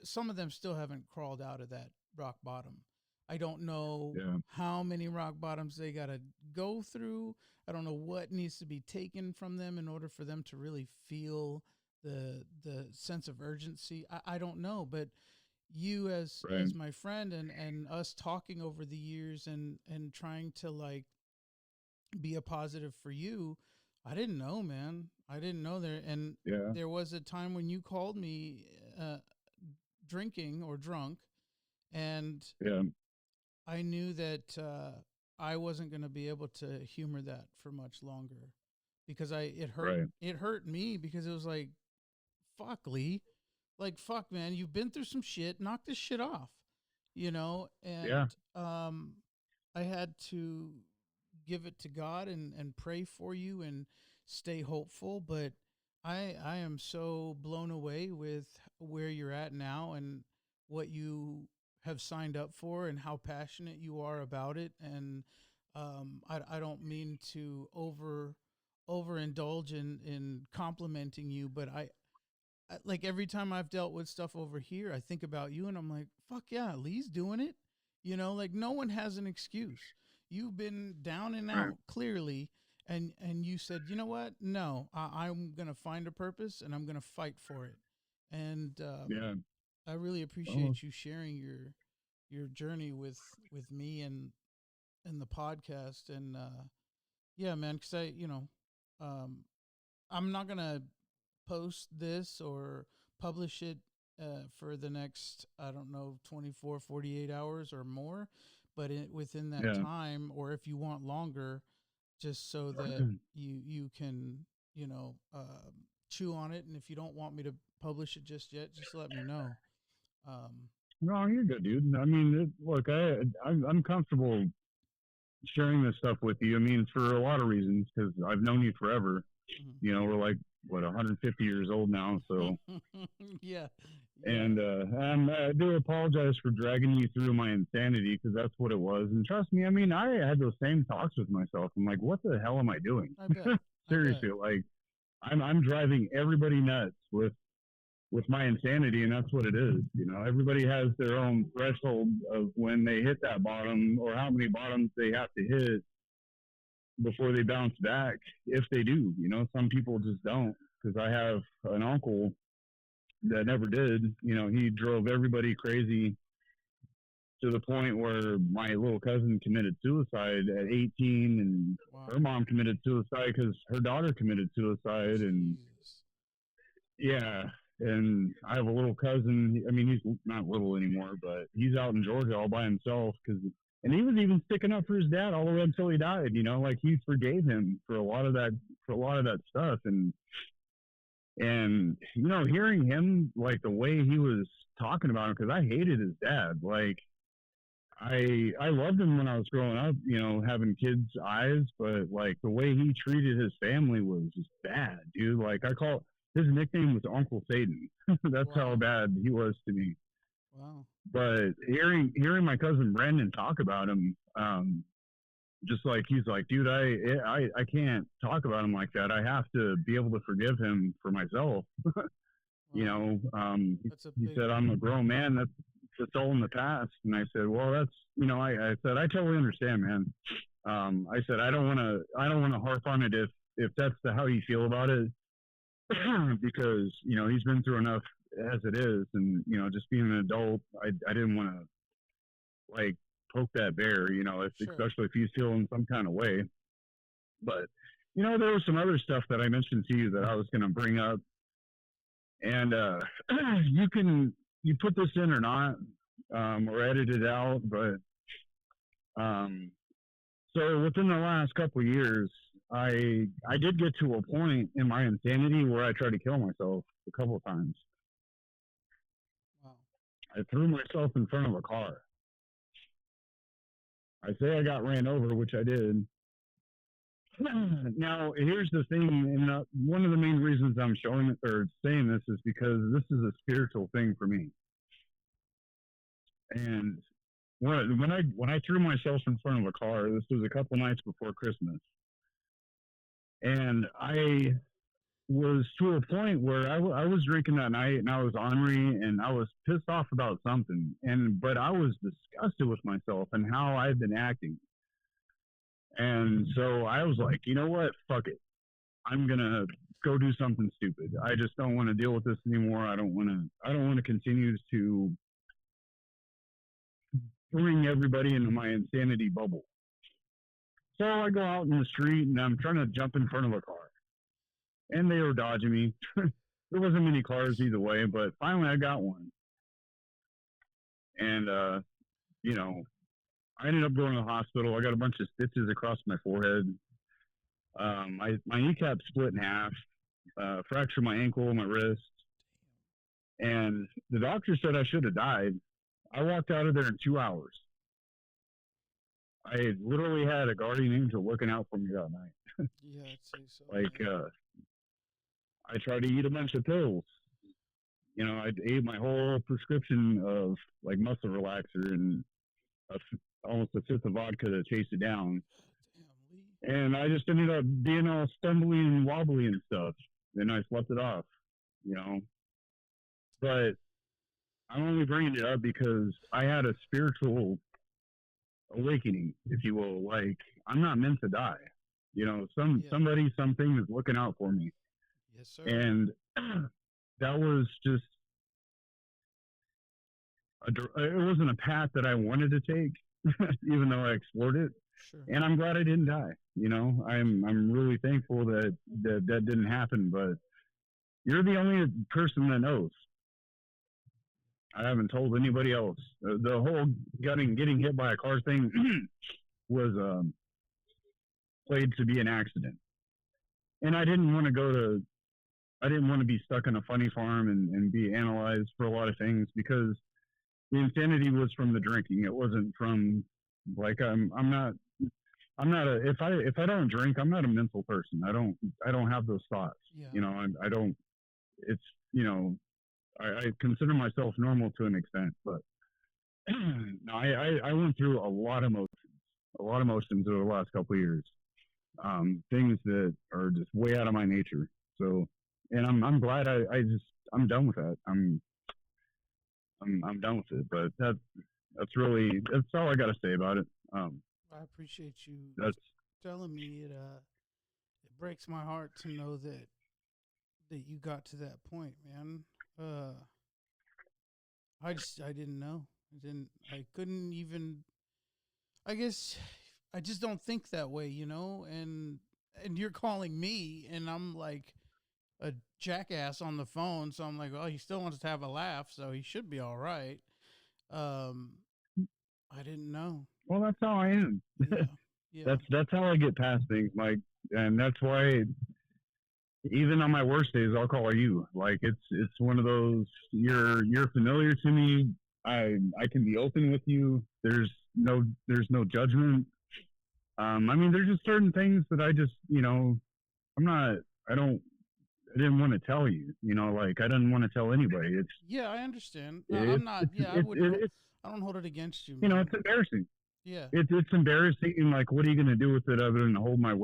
Some of them still haven't crawled out of that rock bottom. I don't know Yeah. how many rock bottoms they got to go through. I don't know what needs to be taken from them in order for them to really feel the sense of urgency. I don't know, but you Right. as my friend and us talking over the years and trying to like be a positive for you, I didn't know, man. I didn't know there. And Yeah. there was a time when you called me drinking or drunk, and Yeah. I knew that I wasn't going to be able to humor that for much longer because Right. it hurt me because it was like, fuck, Lee, like fuck, man, you've been through some shit, knock this shit off, Yeah. and I had to give it to God and pray for you and stay hopeful, but I am so blown away with where you're at now and what you have signed up for and how passionate you are about it. And I don't mean to overindulge in complimenting you, but like every time I've dealt with stuff over here, I think about you and I'm like, fuck yeah, Lee's doing it. Like no one has an excuse. You've been down and Right. out clearly. And you said, you know what? No, I'm going to find a purpose and I'm going to fight for it. And Yeah. I really Oh, appreciate you sharing your journey with me and the podcast. And yeah, man, because um, I'm not gonna post this or publish it for the next, I don't know, 24, 48 hours or more, but within that yeah. time, or if you want longer, just so that you can chew on it. And if you don't want me to publish it just yet, just let me know. Um, No, you're good, dude. I mean, look, I'm comfortable sharing this stuff with you. I mean, for a lot of reasons, because I've known you forever. mhm. We're like what 150 years old now, so. Yeah, yeah. And I do apologize for dragging you through my insanity because that's what it was. And trust me, I mean, I had those same talks with myself. I'm like, what the hell am I doing? I bet. I bet. Seriously, like I'm driving everybody nuts with my insanity, and that's what it is. Everybody has their own threshold of when they hit that bottom or how many bottoms they have to hit before they bounce back, if they do. Some people just don't. Because I have an uncle that never did. He drove everybody crazy to the point where my little cousin committed suicide at 18, and Wow. her mom committed suicide because her daughter committed suicide. And Jesus. yeah, and I have a little cousin. I mean, he's not little anymore, but he's out in Georgia all by himself and he was even sticking up for his dad all the way until he died. Like he forgave him for a lot of that stuff. And hearing him, like the way he was talking about him, because I hated his dad. Like I loved him when I was growing up, having kids' eyes, but like the way he treated his family was just bad, dude. Like his nickname was Uncle Satan. That's how Wow. bad he was to me. Wow. But hearing my cousin Brendan talk about him, just like he's like, dude, I can't talk about him like that. I have to be able to forgive him for myself. Wow. He That's a big said, I'm a grown man. That's all in the past. And I said, well, that's, I said, I totally understand, man. I said, I don't want to harp on it if that's how you feel about it, because, he's been through enough as it is. And, just being an adult, I didn't want to like poke that bear, Sure. especially if he's feeling some kind of way. But there was some other stuff that I mentioned to you that I was going to bring up, and you put this in or not, or edit it out, but um, so within the last couple of years, I did get to a point in my insanity where I tried to kill myself a couple of times. Wow. I threw myself in front of a car. I say I got ran over, which I did. Now, here's the thing, and one of the main reasons I'm showing it or saying this is because this is a spiritual thing for me. And when I threw myself in front of a car, this was a couple nights before Christmas, and I was to a point where I was drinking that night, and I was ornery, and I was pissed off about something, but I was disgusted with myself and how I've been acting. And so I was like, you know what? Fuck it. I'm gonna go do something stupid. I just don't want to deal with this anymore. I don't want to continue to bring everybody into my insanity bubble. So I go out in the street and I'm trying to jump in front of a car, and they were dodging me. There wasn't many cars either way, but finally I got one, and I ended up going to the hospital. I got a bunch of stitches across my forehead. My kneecap split in half, fractured my ankle, my wrist, and the doctor said I should have died. I walked out of there in 2 hours. I literally had a guardian angel looking out for me that night. Yeah, I'd say so. Like, I tried to eat a bunch of pills. I ate my whole prescription of like muscle relaxer and almost a fifth of vodka to chase it down. Damn, Lee. And I just ended up being all stumbly and wobbly and stuff. Then I slept it off, But I'm only bringing it up because I had a spiritual awakening, if you will. Like, I'm not meant to die. Somebody, something is looking out for me. Yes, sir. And that was just, it wasn't a path that I wanted to take, even though I explored it. Sure. And I'm glad I didn't die. I'm really thankful that didn't happen. But you're the only person that knows. I haven't told anybody else. The whole getting hit by a car thing was played to be an accident, and I didn't want to be stuck in a funny farm and be analyzed for a lot of things, because the insanity was from the drinking. It wasn't from, like, I'm not if I don't drink, I'm not a mental person. I don't have those thoughts. Yeah. I don't. It's I consider myself normal to an extent, but no, I went through a lot of emotions over the last couple of years. Things that are just way out of my nature. So, and I'm glad I'm done with that. I'm done with it. But that's all I got to say about it. I appreciate you telling me it. It breaks my heart to know that you got to that point, man. I didn't know. I couldn't even. I guess I just don't think that way, And you're calling me, and I'm like a jackass on the phone. So I'm like, well, he still wants to have a laugh, so he should be all right. I didn't know. Well, that's how I am. Yeah. That's how I get past things, Mike, and that's why even on my worst days, I'll call you. Like, it's one of those, you're familiar to me. I can be open with you. There's no judgment. I mean, there's just certain things that I just, I didn't want to tell you, like, I didn't want to tell anybody. I understand. No, I'm not. I wouldn't. I don't hold it against you. Man. It's embarrassing. Yeah. It's embarrassing. And like, what are you going to do with it other than hold my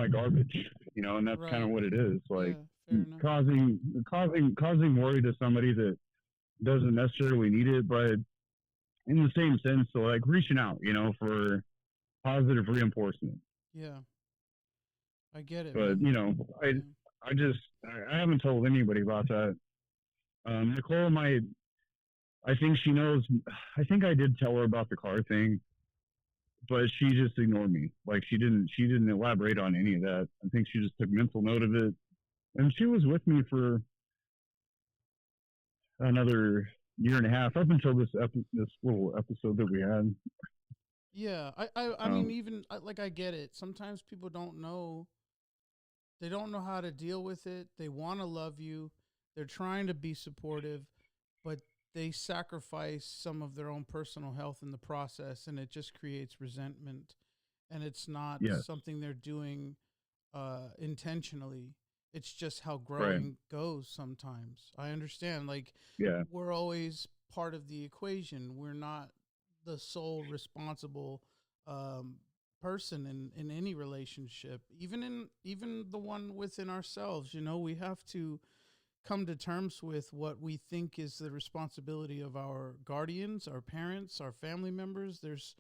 garbage, and that's kind of what it is. Like, causing worry to somebody that doesn't necessarily need it, but in the same sense, so like reaching out, for positive reinforcement. Yeah, I get it. But man. I haven't told anybody about that. Nicole, I think she knows. I think I did tell her about the car thing, but she just ignored me. Like she didn't elaborate on any of that. I think she just took mental note of it, and she was with me for another year and a half up until this little episode that we had. Yeah, I mean, Um, even like I get it. Sometimes people don't know. They don't know how to deal with it. They want to love you. They're trying to be supportive, but they sacrifice some of their own personal health in the process, and it just creates resentment. And it's not yes, something they're doing intentionally. It's just how right, growing goes sometimes. I understand. Like, yeah, we're always part of the equation. We're not the sole responsible um, person in any relationship, even the one within ourselves. You know, we have to come to terms with what we think is the responsibility of our guardians, our parents, our family members. There's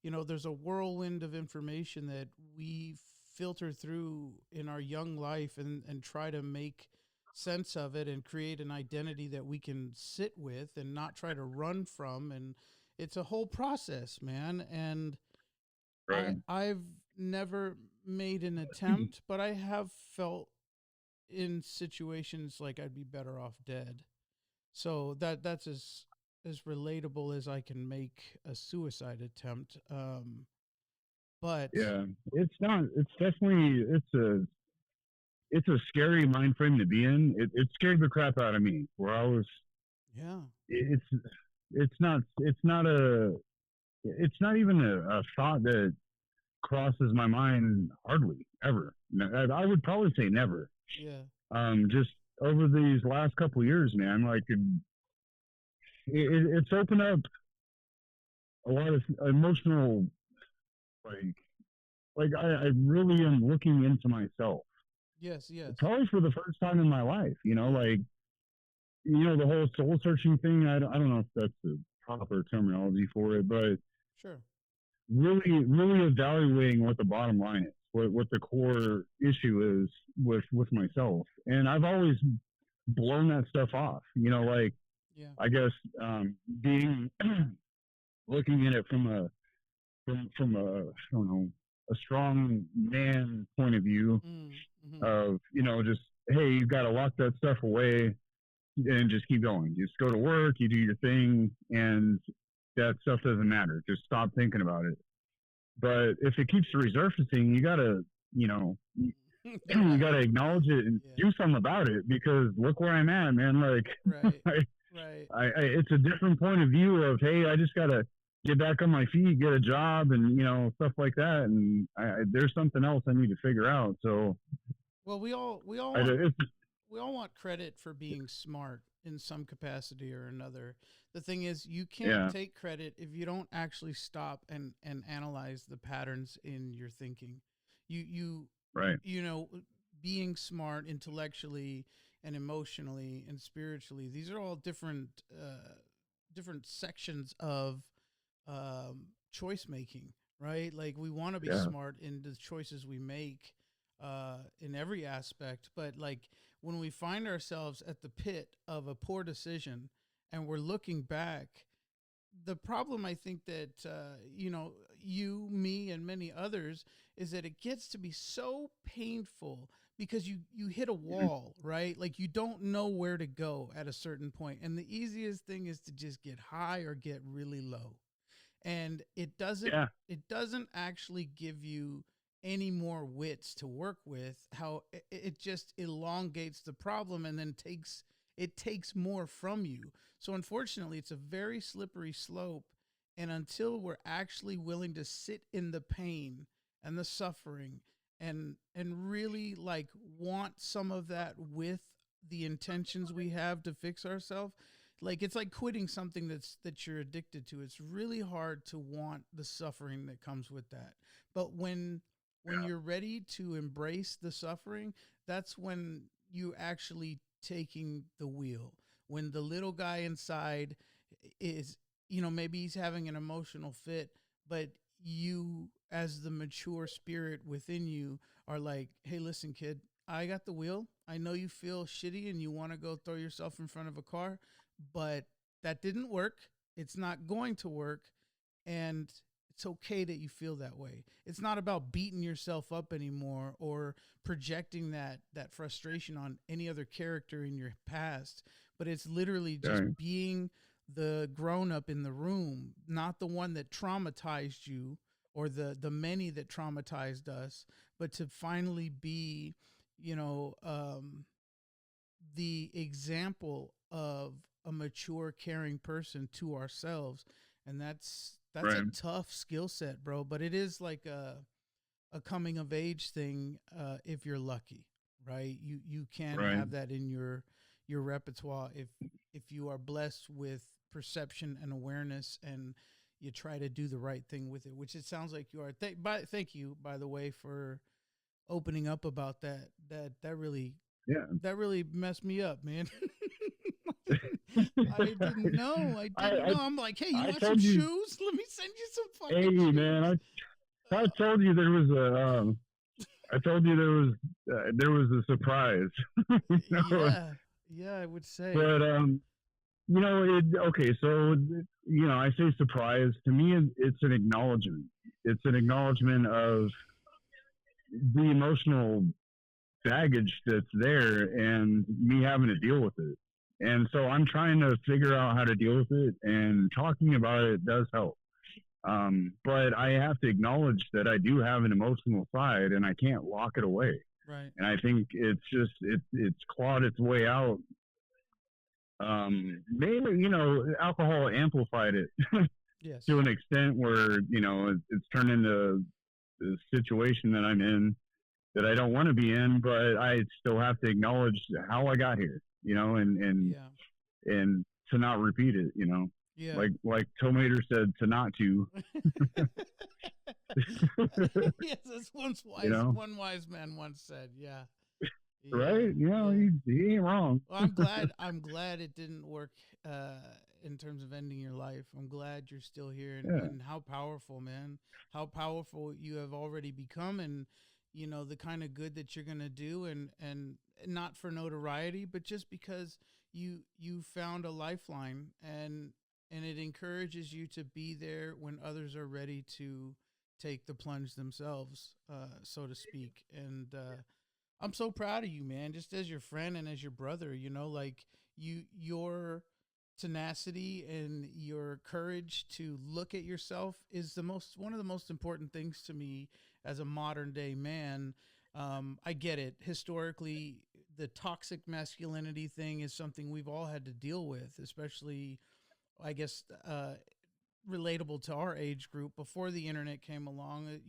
a whirlwind of information that we filter through in our young life and try to make sense of it and create an identity that we can sit with and not try to run from. And it's a whole process, man. And right, I've never made an attempt, but I have felt in situations like I'd be better off dead. So that's as relatable as I can make a suicide attempt. But yeah. It's not. It's definitely. It's a scary mind frame to be in. It scared the crap out of me. Where I was, yeah, it's it's not a it's not even a thought that crosses my mind hardly ever. I would probably say never. yeah, Just over these last couple of years, man, like it's opened up a lot of emotional, like I really am looking into myself, yes, yes, probably for the first time in my life. yeah, Like the whole soul searching thing. I don't know if that's the proper terminology for it, but sure, really evaluating what the bottom line is, what the core issue is with myself. And I've always blown that stuff off. Like yeah, I guess being looking at it from a I don't know a strong man point of view mm-hmm. of just hey, you got to lock that stuff away and just keep going. Just go to work, you do your thing, and that stuff doesn't matter. Just stop thinking about it. But if it keeps resurfacing, you gotta, you Yeah, gotta acknowledge it and yeah, do something about it because look where I'm at, man. Like, right, I, right. it's a different point of view of, hey, I just gotta get back on my feet, get a job, and stuff like that. And there's something else I need to figure out. So, Well, I, it's, we all want credit for being smart in some capacity or another. The thing is, you can't yeah, take credit if you don't actually stop and analyze the patterns in your thinking. You you right, you know, being smart intellectually and emotionally and spiritually, these are all different sections of choice making, right? Like, we want to be yeah, smart in the choices we make in every aspect, but like when we find ourselves at the pit of a poor decision and we're looking back, the problem I think that you, me, and many others is that it gets to be so painful because you hit a mhm, wall, right? Like, you don't know where to go at a certain point, and the easiest thing is to just get high or get really low, and yeah, it doesn't actually give you any more wits to work with. How it just elongates the problem and then takes more from you. So unfortunately, it's a very slippery slope, and until we're actually willing to sit in the pain and the suffering and really like want some of that with the intentions we have to fix ourselves, like, it's like quitting something that you're addicted to. It's really hard to want the suffering that comes with that. But when yeah, you're ready to embrace the suffering, that's when you actually taking the wheel. When the little guy inside is, maybe he's having an emotional fit, but you, as the mature spirit within you, are like, hey, listen, kid, I got the wheel. I know you feel shitty and you want to go throw yourself in front of a car, but that didn't work. It's not going to work. And it's okay that you feel that way. It's not about beating yourself up anymore or projecting that frustration on any other character in your past, but it's literally just Right. being the grown up in the room, not the one that traumatized you or the many that traumatized us, but to finally be, you know, the example of a mature, caring person to ourselves. And that's a Right. tough skill set, bro. But it is like a coming of age thing, if you're lucky, right? You can Right. have that in your repertoire if you are blessed with perception and awareness, and you try to do the right thing with it, which it sounds like you are. Thank you, by the way, for opening up about that. Yeah. That really messed me up, man. I didn't know. I I, didn't I know. I'm like, hey, you I want some told you, shoes? Let me send you some hey fucking man, shoes. I told you there was I told you there was a surprise. you know? Yeah, yeah, I would say. But okay, so I say surprise. To me, it's an acknowledgement. It's an acknowledgement of the emotional baggage that's there and me having to deal with it. And so I'm trying to figure out how to deal with it, and talking about it does help. But I have to acknowledge that I do have an emotional side, and I can't lock it away. Right. And I think it's clawed its way out. Maybe alcohol amplified it to Yes. an extent where it's turned into the situation that I'm in, that I don't want to be in, but I still have to acknowledge how I got here, Yeah. and to not repeat it, Yeah. like Tomater said, to not to, Yes, that's you know, one wise man once said. Yeah. Yeah. right? Yeah. He ain't wrong. Well, I'm glad it didn't work in terms of ending your life. I'm glad you're still here, Yeah, and how powerful, man. How powerful you have already become, and the kind of good that you're going to do, and not for notoriety, but just because you found a lifeline, and it encourages you to be there when others are ready to take the plunge themselves, so to speak. And I'm so proud of you, man. Just as your friend and as your brother, like your tenacity and your courage to look at yourself is one of the most important things to me as a modern day man. I get it. Historically, the toxic masculinity thing is something we've all had to deal with, especially, I guess, relatable to our age group before the internet came along.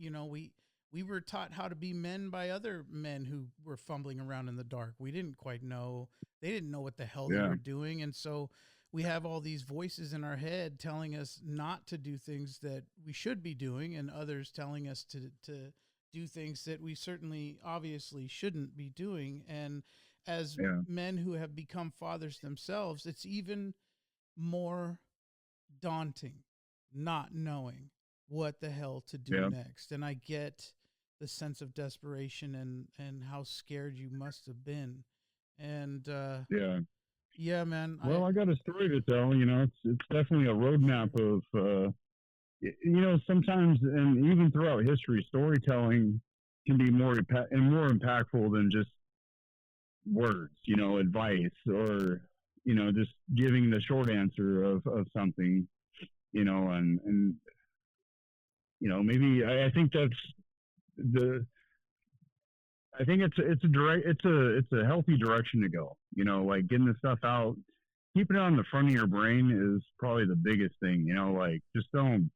We were taught how to be men by other men who were fumbling around in the dark. We didn't quite know. They didn't know what the hell they yeah, were doing. And so we have all these voices in our head telling us not to do things that we should be doing, and others telling us to do things that we certainly obviously shouldn't be doing. And as yeah, men who have become fathers themselves, it's even more daunting not knowing what the hell to do yeah, next. And I get the sense of desperation and how scared you must have been. And yeah. yeah, man, Well, I got a story to tell. It's definitely a roadmap sure. of sometimes, and even throughout history, storytelling can be more impactful than just words, advice, or just giving the short answer of something, and maybe I think that's the I think it's a healthy direction to go. Like getting the stuff out, keeping it on the front of your brain is probably the biggest thing. Like just don't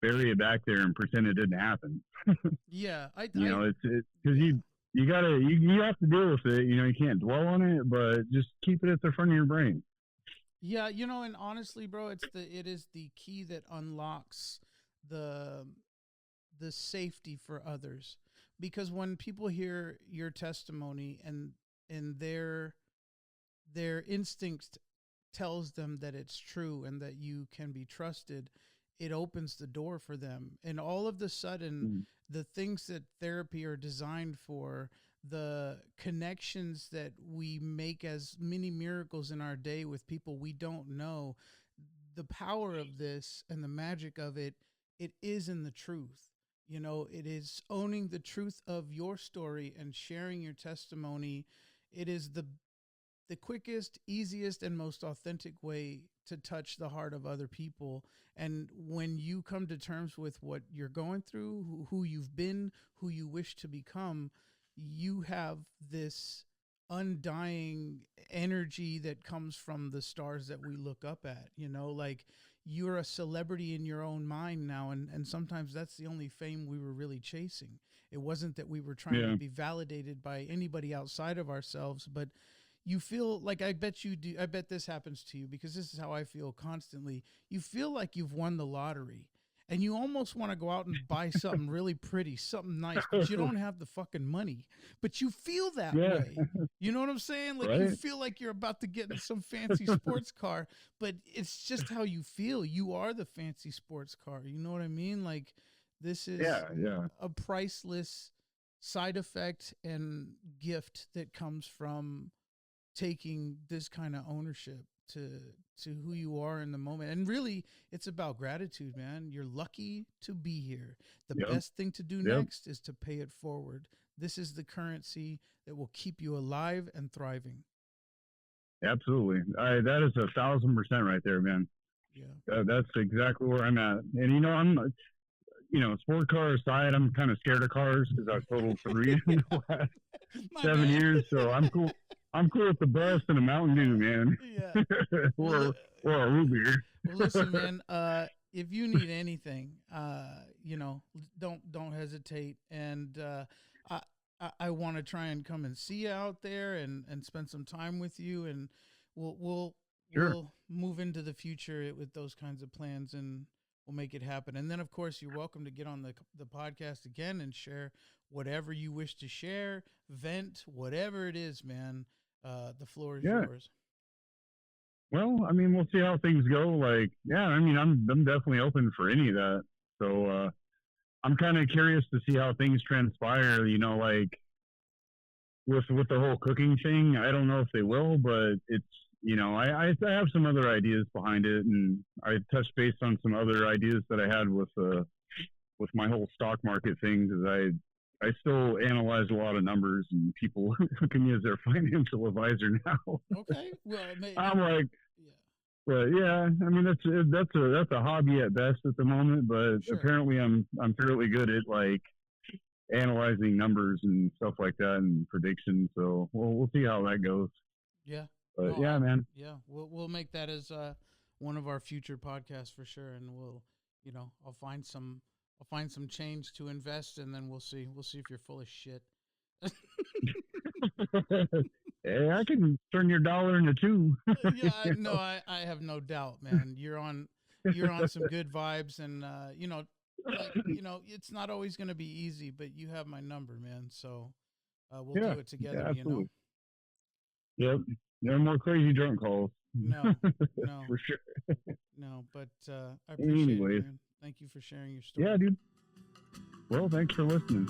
bury it back there and pretend it didn't happen. Yeah, It's because yeah. you have to deal with it. You can't dwell on it, but just keep it at the front of your brain. Yeah, and honestly, bro, it is the key that unlocks the the safety for others. Because when people hear your testimony, and their instinct tells them that it's true and that you can be trusted, it opens the door for them. And all of the sudden, Mm. the things that therapy are designed for, the connections that we make as mini miracles in our day with people we don't know. The power of this and the magic of it is in the truth. You know, it is owning the truth of your story and sharing your testimony. It is the quickest, easiest, and most authentic way to touch the heart of other people. And when you come to terms with what you're going through, who you've been, who you wish to become, you have this undying energy that comes from the stars that we look up at. You know, like, you're a celebrity in your own mind now, and sometimes that's the only fame we were really chasing. It wasn't that we were trying to be validated by anybody outside of ourselves, but you feel like, I bet you do, I bet this happens to you, because this is how I feel constantly. You feel like you've won the lottery, and you almost want to go out and buy something really pretty, something nice, but you don't have the fucking money. But you feel that way. You know what I'm saying? Like, you feel like you're about to get in some fancy sports car, but it's just how you feel. You are the fancy sports car. You know what I mean? Like, this is a priceless side effect and gift that comes from taking this kind of ownership to who you are in the moment. And really, it's about gratitude, man. You're lucky to be here. The best thing to do next is to pay it forward. This is the currency that will keep you alive and thriving. Absolutely. That is 1,000% right there, man. Yeah. That's exactly where I'm at. And, you know, I'm, sport car aside, I'm kind of scared of cars because I've totaled 3 in the last 7 years. So I'm cool. I'm cool with the bus and a Mountain Dew, man. Yeah. or a root beer. Well, listen, man, if you need anything, don't hesitate. And I want to try and come and see you out there and spend some time with you. And we'll move into the future with those kinds of plans, and we'll make it happen. And then, of course, you're welcome to get on the podcast again and share whatever you wish to share, vent, whatever it is, man. The floor is yours. Well, I mean, we'll see how things go. Like, I'm definitely open for any of that. So, I'm kind of curious to see how things transpire, like with the whole cooking thing. I don't know if they will, but it's, I have some other ideas behind it, and I touched base on some other ideas that I had with my whole stock market thing, because I still analyze a lot of numbers, and people look at me as their financial advisor now. Okay, well, I'm like, but yeah, I mean, that's a hobby at best at the moment, but apparently I'm fairly good at like analyzing numbers and stuff like that and predictions. So we'll see how that goes. Yeah. But man. Yeah, we'll make that as one of our future podcasts for sure, and we'll, I'll find some change to invest, and then we'll see if you're full of shit. Hey, I can turn your dollar into 2. I have no doubt, man. You're on some good vibes, and it's not always going to be easy, but you have my number, man. So we'll do it together. Absolutely. Yep. No more crazy drunk calls. No, for sure. No, but I appreciate it, man. Thank you for sharing your story. Yeah, dude. Well, thanks for listening.